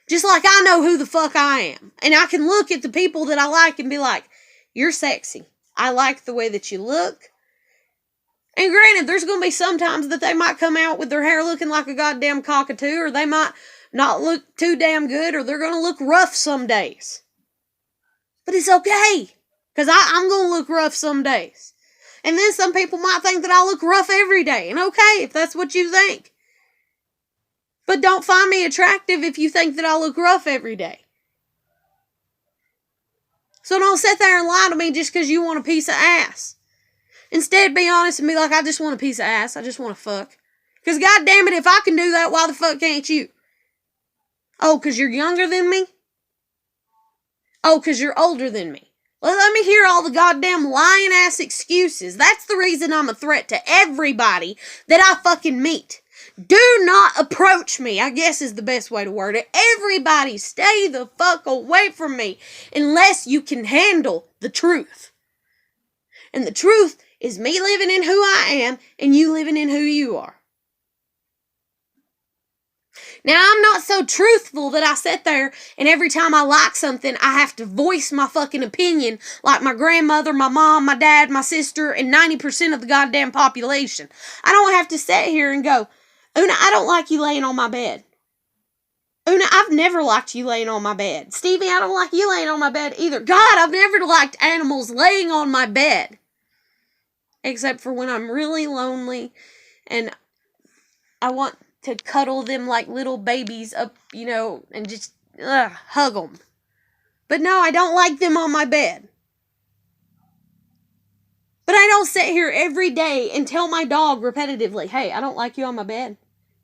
Just like I know who the fuck I am. And I can look at the people that I like and be like, you're sexy. I like the way that you look. And granted, there's going to be some times that they might come out with their hair looking like a goddamn cockatoo, or they might not look too damn good, or they're going to look rough some days. But it's okay. Because I'm going to look rough some days. And then some people might think that I look rough every day. And okay, if that's what you think. But don't find me attractive if you think that I look rough every day. So don't sit there and lie to me just because you want a piece of ass. Instead, be honest and be like, I just want a piece of ass. I just want to fuck. Because goddamn it, if I can do that, why the fuck can't you? Oh, because you're younger than me? Oh, because you're older than me. Well, let me hear all the goddamn lying ass excuses. That's the reason I'm a threat to everybody that I fucking meet. Do not approach me, I guess is the best way to word it. Everybody stay the fuck away from me unless you can handle the truth. And the truth is me living in who I am and you living in who you are. Now, I'm not so truthful that I sit there and every time I like something, I have to voice my fucking opinion like my grandmother, my mom, my dad, my sister, and 90% of the goddamn population. I don't have to sit here and go, Una, I don't like you laying on my bed. Una, I've never liked you laying on my bed. Stevie, I don't like you laying on my bed either. God, I've never liked animals laying on my bed. Except for when I'm really lonely and I want to cuddle them like little babies up, and just hug them. But no, I don't like them on my bed. But I don't sit here every day and tell my dog repetitively, hey, I don't like you on my bed.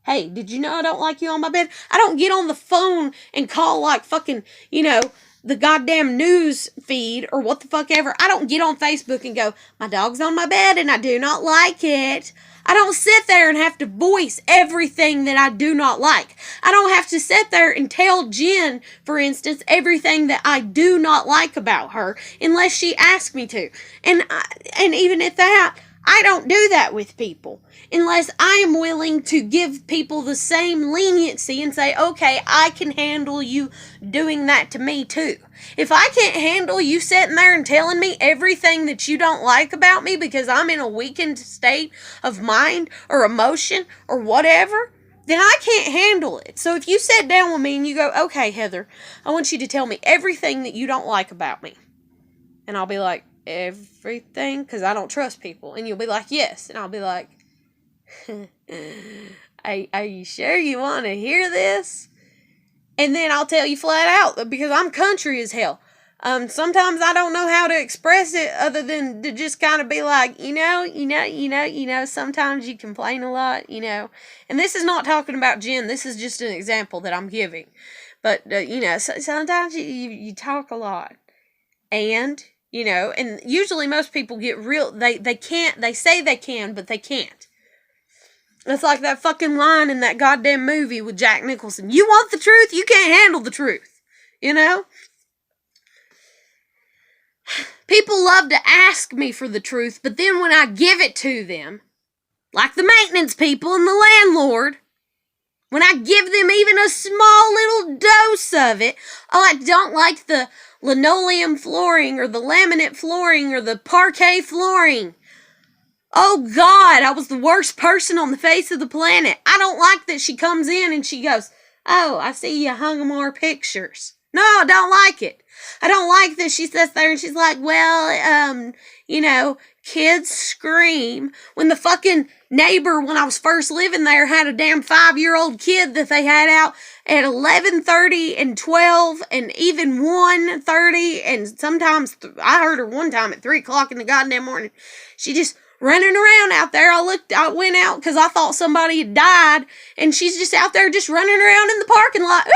Hey, did you know I don't like you on my bed? I don't get on the phone and call like fucking, the goddamn news feed or what the fuck ever. I don't get on Facebook and go, my dog's on my bed and I do not like it. I don't sit there and have to voice everything that I do not like. I don't have to sit there and tell Jen, for instance, everything that I do not like about her unless she asks me to. And even at that, I don't do that with people unless I am willing to give people the same leniency and say, okay, I can handle you doing that to me too. If I can't handle you sitting there and telling me everything that you don't like about me because I'm in a weakened state of mind or emotion or whatever, then I can't handle it. So if you sit down with me and you go, okay, Heather, I want you to tell me everything that you don't like about me. And I'll be like, everything? Because I don't trust people. And you'll be like, yes. And I'll be like, are you sure you want to hear this? And then I'll tell you flat out, because I'm country as hell. Sometimes I don't know how to express it other than to just kind of be like, sometimes you complain a lot, And this is not talking about Jen. This is just an example that I'm giving. But, sometimes you talk a lot. And, and usually most people get real, they can't, they say they can, but they can't. It's like that fucking line in that goddamn movie with Jack Nicholson. You want the truth? You can't handle the truth. People love to ask me for the truth, but then when I give it to them, like the maintenance people and the landlord, when I give them even a small little dose of it, I don't like the linoleum flooring or the laminate flooring or the parquet flooring. Oh God, I was the worst person on the face of the planet. I don't like that she comes in and she goes, oh, I see you hung more pictures. No, I don't like it. I don't like that she sits there and she's like, well, kids scream. When the fucking neighbor, when I was first living there, had a damn 5-year-old kid that they had out at 11:30 and 12 and even 1:30, and sometimes I heard her one time at 3 o'clock in the goddamn morning. She just running around out there. I went out because I thought somebody had died, and she's just out there just running around in the parking lot,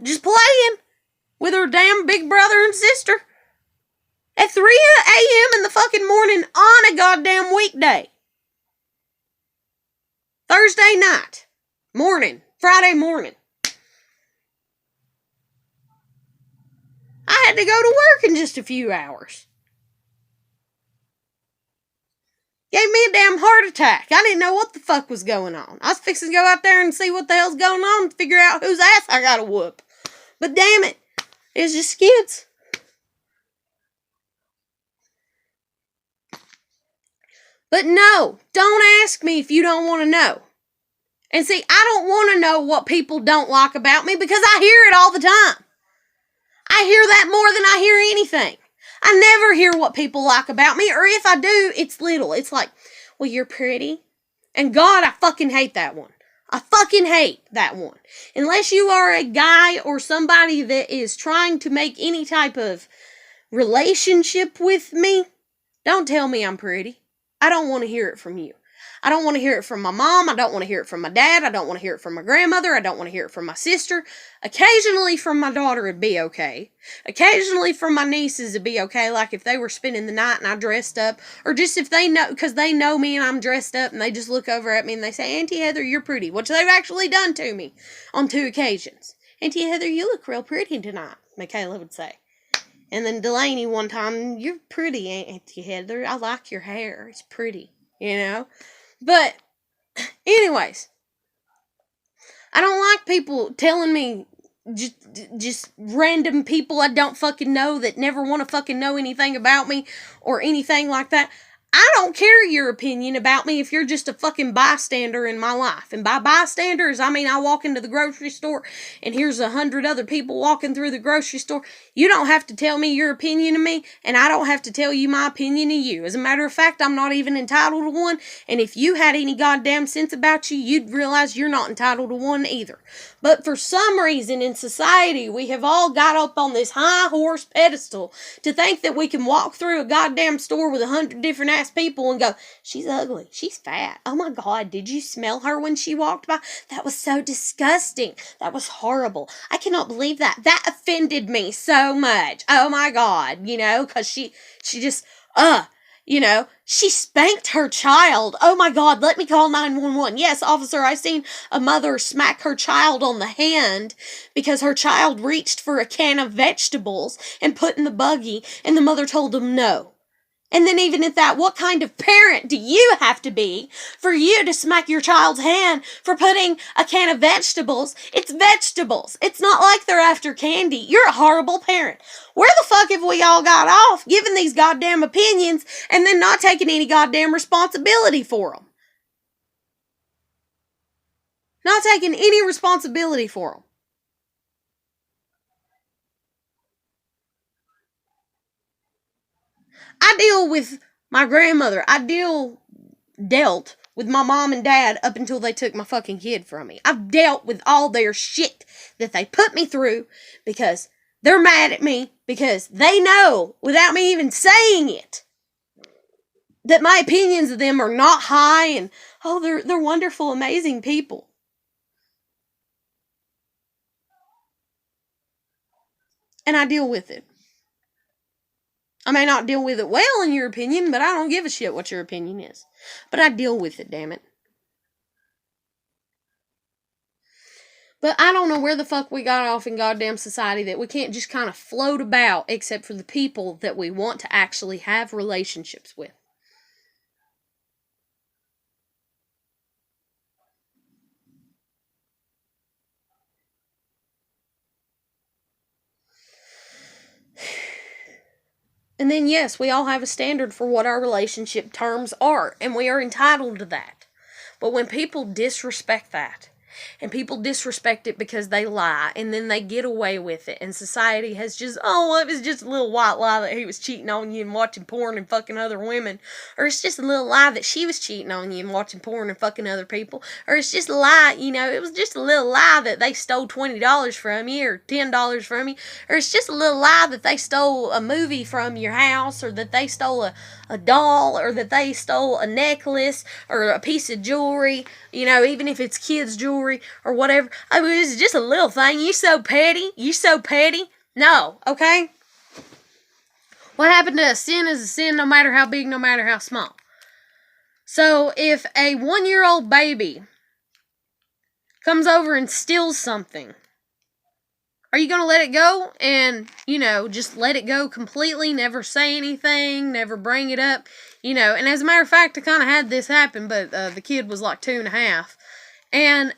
just playing with her damn big brother and sister at 3 a.m. in the fucking morning on a goddamn weekday. Thursday night, morning, Friday morning. I had to go to work in just a few hours. Gave me a damn heart attack. I didn't know what the fuck was going on. I was fixing to go out there and see what the hell's going on and figure out whose ass I gotta whoop. But damn it, it's just kids. But no, don't ask me if you don't want to know. And see, I don't want to know what people don't like about me because I hear it all the time. I hear that more than I hear anything. I never hear what people like about me, or if I do, it's little. It's like, well, you're pretty. And God, I fucking hate that one. I fucking hate that one. Unless you are a guy or somebody that is trying to make any type of relationship with me, don't tell me I'm pretty. I don't want to hear it from you. I don't want to hear it from my mom. I don't want to hear it from my dad. I don't want to hear it from my grandmother. I don't want to hear it from my sister. Occasionally from my daughter it'd be okay. Occasionally from my nieces it'd be okay, like if they were spending the night and I dressed up, or just if they know, because they know me and I'm dressed up and they just look over at me and they say, Auntie Heather, you're pretty, which they've actually done to me on 2 occasions. Auntie Heather, you look real pretty tonight, Michaela would say. And then Delaney one time, you're pretty, Auntie Heather. I like your hair. It's pretty, But, anyways, I don't like people telling me, just random people I don't fucking know that never want to fucking know anything about me or anything like that. I don't care your opinion about me if you're just a fucking bystander in my life. And by bystanders, I mean I walk into the grocery store and here's 100 other people walking through the grocery store. You don't have to tell me your opinion of me, and I don't have to tell you my opinion of you. As a matter of fact, I'm not even entitled to one, and if you had any goddamn sense about you, you'd realize you're not entitled to one either. But for some reason in society, we have all got up on this high horse pedestal to think that we can walk through a goddamn store with 100 different ass people and go, she's ugly, she's fat, oh my God, did you smell her when she walked by? That was so disgusting, that was horrible, I cannot believe that offended me so much, oh my God, because she just, she spanked her child. Oh my God, let me call 911. Yes, officer, I seen a mother smack her child on the hand because her child reached for a can of vegetables and put in the buggy, and the mother told him no. And then even at that, what kind of parent do you have to be for you to smack your child's hand for putting a can of vegetables? It's vegetables. It's not like they're after candy. You're a horrible parent. Where the fuck have we all got off giving these goddamn opinions and then not taking any goddamn responsibility for them? Not taking any responsibility for them. I deal with my grandmother. I dealt with my mom and dad up until they took my fucking kid from me. I've dealt with all their shit that they put me through because they're mad at me, because they know, without me even saying it, that my opinions of them are not high and, they're wonderful, amazing people. And I deal with it. I may not deal with it well in your opinion, but I don't give a shit what your opinion is. But I deal with it, damn it. But I don't know where the fuck we got off in goddamn society that we can't just kind of float about except for the people that we want to actually have relationships with. And then, yes, we all have a standard for what our relationship terms are, and we are entitled to that. But when people disrespect that, and people disrespect it because they lie, and then they get away with it, and society has just, oh, well, it was just a little white lie that he was cheating on you and watching porn and fucking other women, or it's just a little lie that she was cheating on you and watching porn and fucking other people, or it's just a lie, it was just a little lie that they stole $20 from you, or $10 from you, or it's just a little lie that they stole a movie from your house, or that they stole a doll, or that they stole a necklace, or a piece of jewelry, even if it's kids' jewelry, or whatever. I mean, it's just a little thing. You so petty. No, okay? What happened to a sin is a sin no matter how big, no matter how small. So if a 1-year-old baby comes over and steals something, are you going to let it go and, just let it go completely, never say anything, never bring it up? And as a matter of fact, I kind of had this happen, but the kid was like 2.5. And,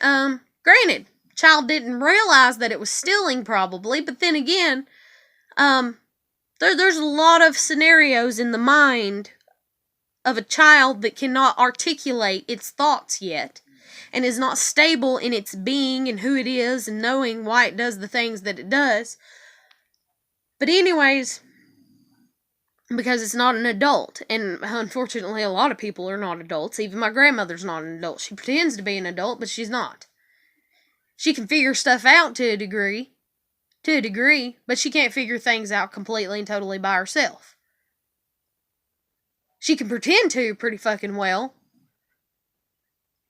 granted, child didn't realize that it was stealing probably, but then again, there's a lot of scenarios in the mind of a child that cannot articulate its thoughts yet, and is not stable in its being and who it is and knowing why it does the things that it does. But anyways, because it's not an adult, and unfortunately a lot of people are not adults. Even my grandmother's not an adult. She pretends to be an adult, but she's not. She can figure stuff out to a degree, but she can't figure things out completely and totally by herself. She can pretend to pretty fucking well,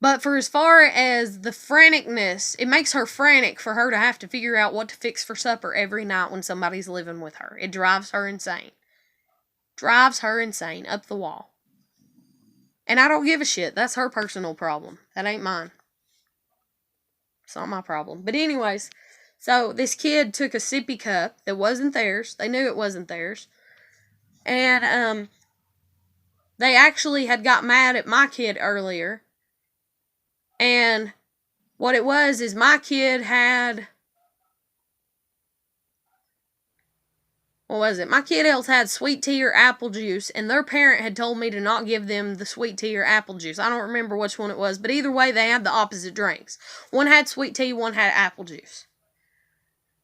but for as far as the franticness, it makes her frantic for her to have to figure out what to fix for supper every night when somebody's living with her. It drives her insane. Up the wall. And I don't give a shit. That's her personal problem. That ain't mine. It's not my problem. But anyways, so this kid took a sippy cup that wasn't theirs. They knew it wasn't theirs. And they actually had got mad at my kid earlier. And what it was is my kid had... What was it? My kiddos had sweet tea or apple juice, and their parent had told me to not give them the sweet tea or apple juice. I don't remember which one it was, but either way, they had the opposite drinks. One had sweet tea, one had apple juice.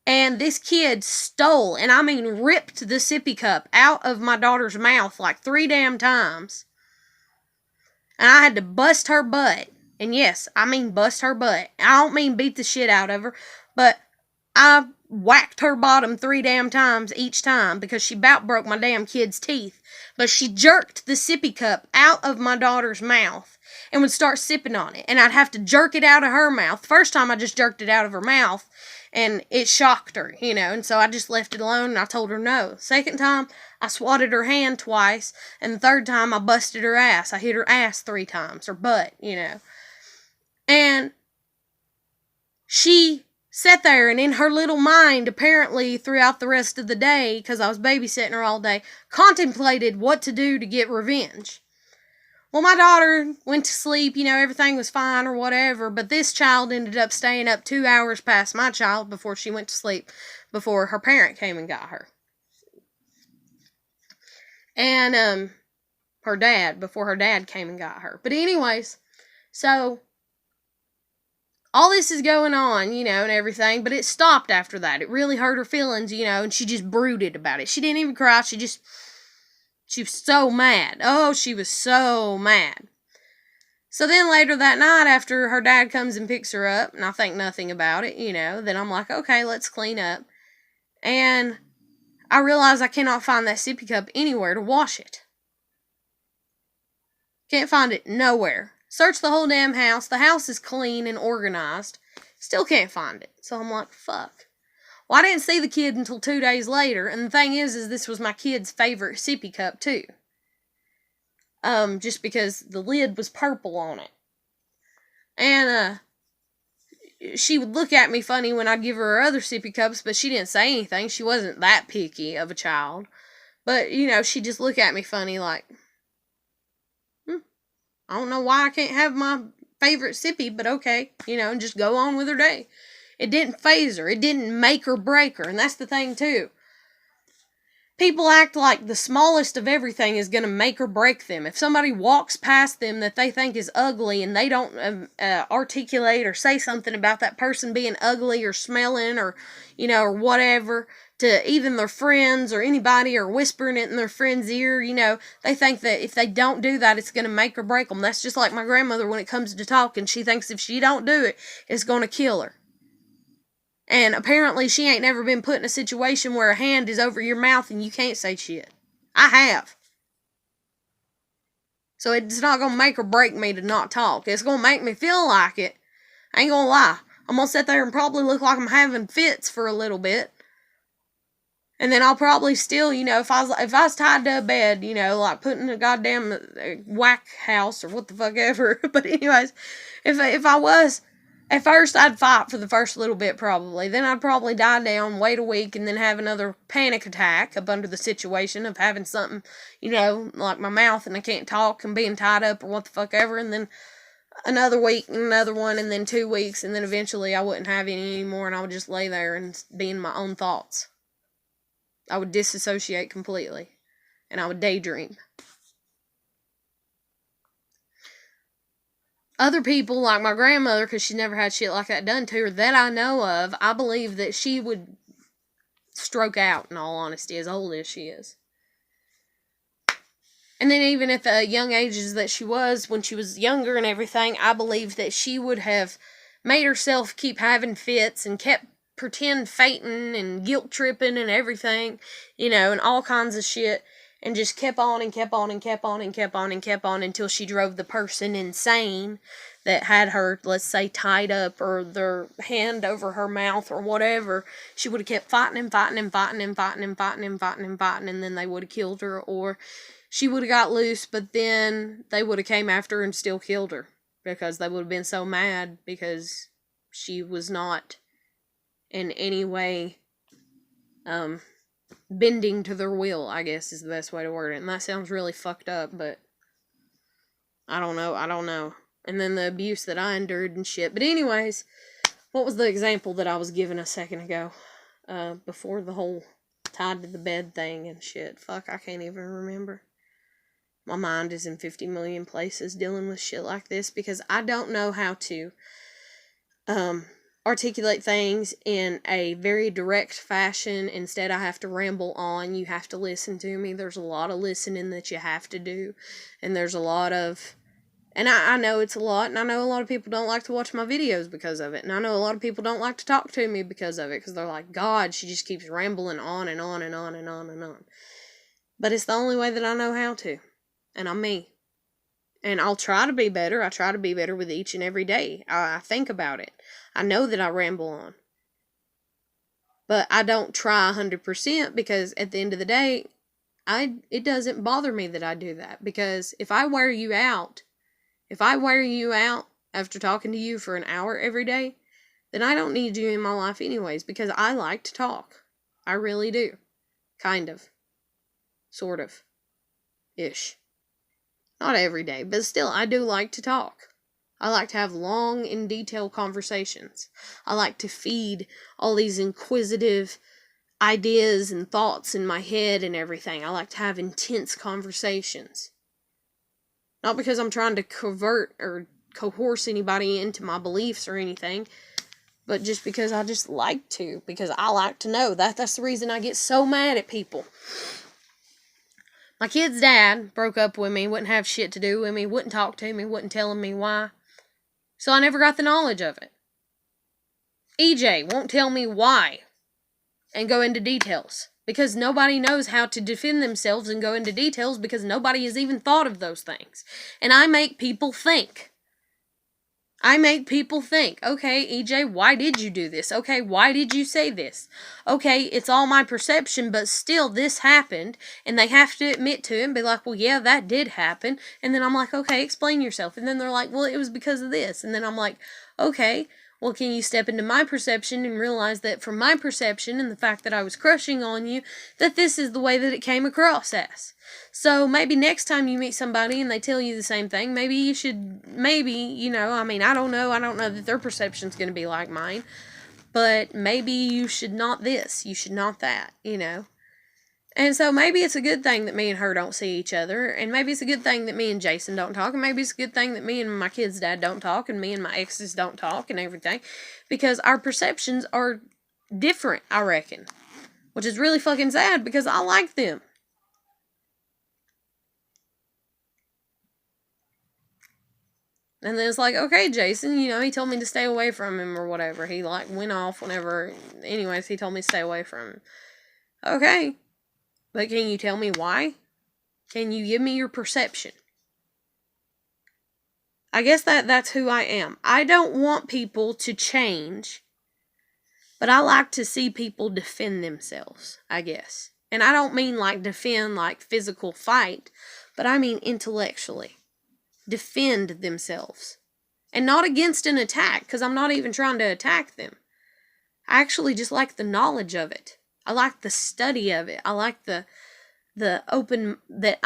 And this kid stole, and I mean ripped the sippy cup out of my daughter's mouth like 3 damn times. And I had to bust her butt. And yes, I mean bust her butt. I don't mean beat the shit out of her, but I whacked her bottom 3 damn times each time because she about broke my damn kid's teeth. But she jerked the sippy cup out of my daughter's mouth and would start sipping on it. And I'd have to jerk it out of her mouth. First time I just jerked it out of her mouth and it shocked her, and so I just left it alone and I told her no. Second time, I swatted her hand twice, and the third time I busted her ass. I hit her ass 3 times, her butt, And she sat there and in her little mind, apparently throughout the rest of the day, because I was babysitting her all day, contemplated what to do to get revenge. Well, my daughter went to sleep, everything was fine or whatever, but this child ended up staying up 2 hours past my child before she went to sleep, before her parent came and got her. And, before her dad came and got her. But anyways, so all this is going on, and everything, but it stopped after that. It really hurt her feelings, and she just brooded about it. She didn't even cry, she was so mad. Oh, she was so mad. So then later that night, after her dad comes and picks her up, and I think nothing about it, then I'm like, okay, let's clean up. And I realize I cannot find that sippy cup anywhere to wash it. Can't find it nowhere. Search the whole damn house. The house is clean and organized. Still can't find it. So I'm like, fuck. Well, I didn't see the kid until 2 days later, and the thing is this was my kid's favorite sippy cup, too. Just because the lid was purple on it. And, she would look at me funny when I'd give her other sippy cups, but she didn't say anything. She wasn't that picky of a child. But, she'd just look at me funny like, I don't know why I can't have my favorite sippy, but okay, and just go on with her day. It didn't faze her. It didn't make her break her, and that's the thing, too. People act like the smallest of everything is going to make or break them. If somebody walks past them that they think is ugly and they don't articulate or say something about that person being ugly or smelling or, or whatever to even their friends or anybody or whispering it in their friend's ear, they think that if they don't do that, it's going to make or break them. That's just like my grandmother when it comes to talking. She thinks if she don't do it, it's going to kill her. And apparently she ain't never been put in a situation where a hand is over your mouth and you can't say shit. I have. So it's not going to make or break me to not talk. It's going to make me feel like it. I ain't going to lie. I'm going to sit there and probably look like I'm having fits for a little bit. And then I'll probably still, if I was tied to a bed, like put in a goddamn whack house or what the fuck ever. But anyways, if I was... At first, I'd fight for the first little bit, probably. Then I'd probably die down, wait a week, and then have another panic attack up under the situation of having something, like my mouth and I can't talk and being tied up or what the fuck ever. And then another week and another one and then 2 weeks. And then eventually I wouldn't have any anymore and I would just lay there and be in my own thoughts. I would disassociate completely. And I would daydream. Other people, like my grandmother, because she never had shit like that done to her, that I know of, I believe that she would stroke out, in all honesty, as old as she is. And then even at the young ages that she was, when she was younger and everything, I believe that she would have made herself keep having fits and kept pretend fainting and guilt tripping and everything, and all kinds of shit. And just kept on and kept on and kept on and kept on and kept on until she drove the person insane that had her, let's say, tied up or their hand over her mouth or whatever. She would have kept fighting and fighting and fighting and fighting and fighting and fighting and fighting, and then they would have killed her. Or she would have got loose, but then they would have came after her and still killed her because they would have been so mad because she was not in any way bending to their will, I guess is the best way to word it. And that sounds really fucked up, but I don't know. And then the abuse that I endured and shit. But anyways, what was the example that I was given a second ago? Before the whole tied to the bed thing and shit. Fuck, I can't even remember. My mind is in 50 million places dealing with shit like this because I don't know how to articulate things in a very direct fashion. Instead, I have to ramble on. You have to listen to me. There's a lot of listening that you have to do. And there's a lot of... And I know it's a lot. And I know a lot of people don't like to watch my videos because of it. And I know a lot of people don't like to talk to me because of it. Because they're like, God, she just keeps rambling on and on and on and on and on. But it's the only way that I know how to. And I'm me. And I'll try to be better. I try to be better with each and every day. I think about it. I know that I ramble on. But I don't try 100% because at the end of the day, it doesn't bother me that I do that. Because if I wear you out after talking to you for an hour every day, then I don't need you in my life anyways because I like to talk. I really do. Kind of. Sort of. Ish. Not every day, but still, I do like to talk. I like to have long and detailed conversations. I like to feed all these inquisitive ideas and thoughts in my head and everything. I like to have intense conversations. Not because I'm trying to convert or coerce anybody into my beliefs or anything, but just because I just like to, because I like to know. That's the reason I get so mad at people. My kid's dad broke up with me, wouldn't have shit to do with me, wouldn't talk to me, wouldn't tell me why. So I never got the knowledge of it. EJ won't tell me why and go into details. Because nobody knows how to defend themselves and go into details because nobody has even thought of those things. And I make people think. I make people think, okay, EJ, why did you do this? Okay, why did you say this? Okay, it's all my perception, but still this happened, and they have to admit to it and be like, well, yeah, that did happen. And then I'm like, okay, explain yourself. And then they're like, well, it was because of this. And then I'm like, okay, well, can you step into my perception and realize that from my perception and the fact that I was crushing on you, that this is the way that it came across as? So maybe next time you meet somebody and they tell you the same thing, maybe you should, I don't know that their perception's going to be like mine, but maybe you should not this, you should not that, And so maybe it's a good thing that me and her don't see each other, and maybe it's a good thing that me and Jason don't talk, and maybe it's a good thing that me and my kid's dad don't talk, and me and my exes don't talk, and everything, because our perceptions are different, I reckon, which is really fucking sad, because I like them. And then it's like, okay, Jason, he told me to stay away from him or whatever. He, went off whenever, anyways, he told me to stay away from him. Okay. But can you tell me why? Can you give me your perception? I guess that's who I am. I don't want people to change, but I like to see people defend themselves, I guess. And I don't mean defend physical fight, but I mean intellectually. Defend themselves. And not against an attack, because I'm not even trying to attack them. I actually just like the knowledge of it. I like the study of it. I like the open, that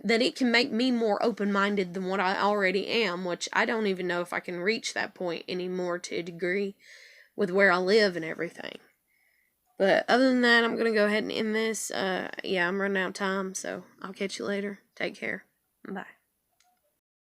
it can make me more open-minded than what I already am, which I don't even know if I can reach that point anymore to a degree with where I live and everything. But other than that, I'm going to go ahead and end this. I'm running out of time, so I'll catch you later. Take care. Bye.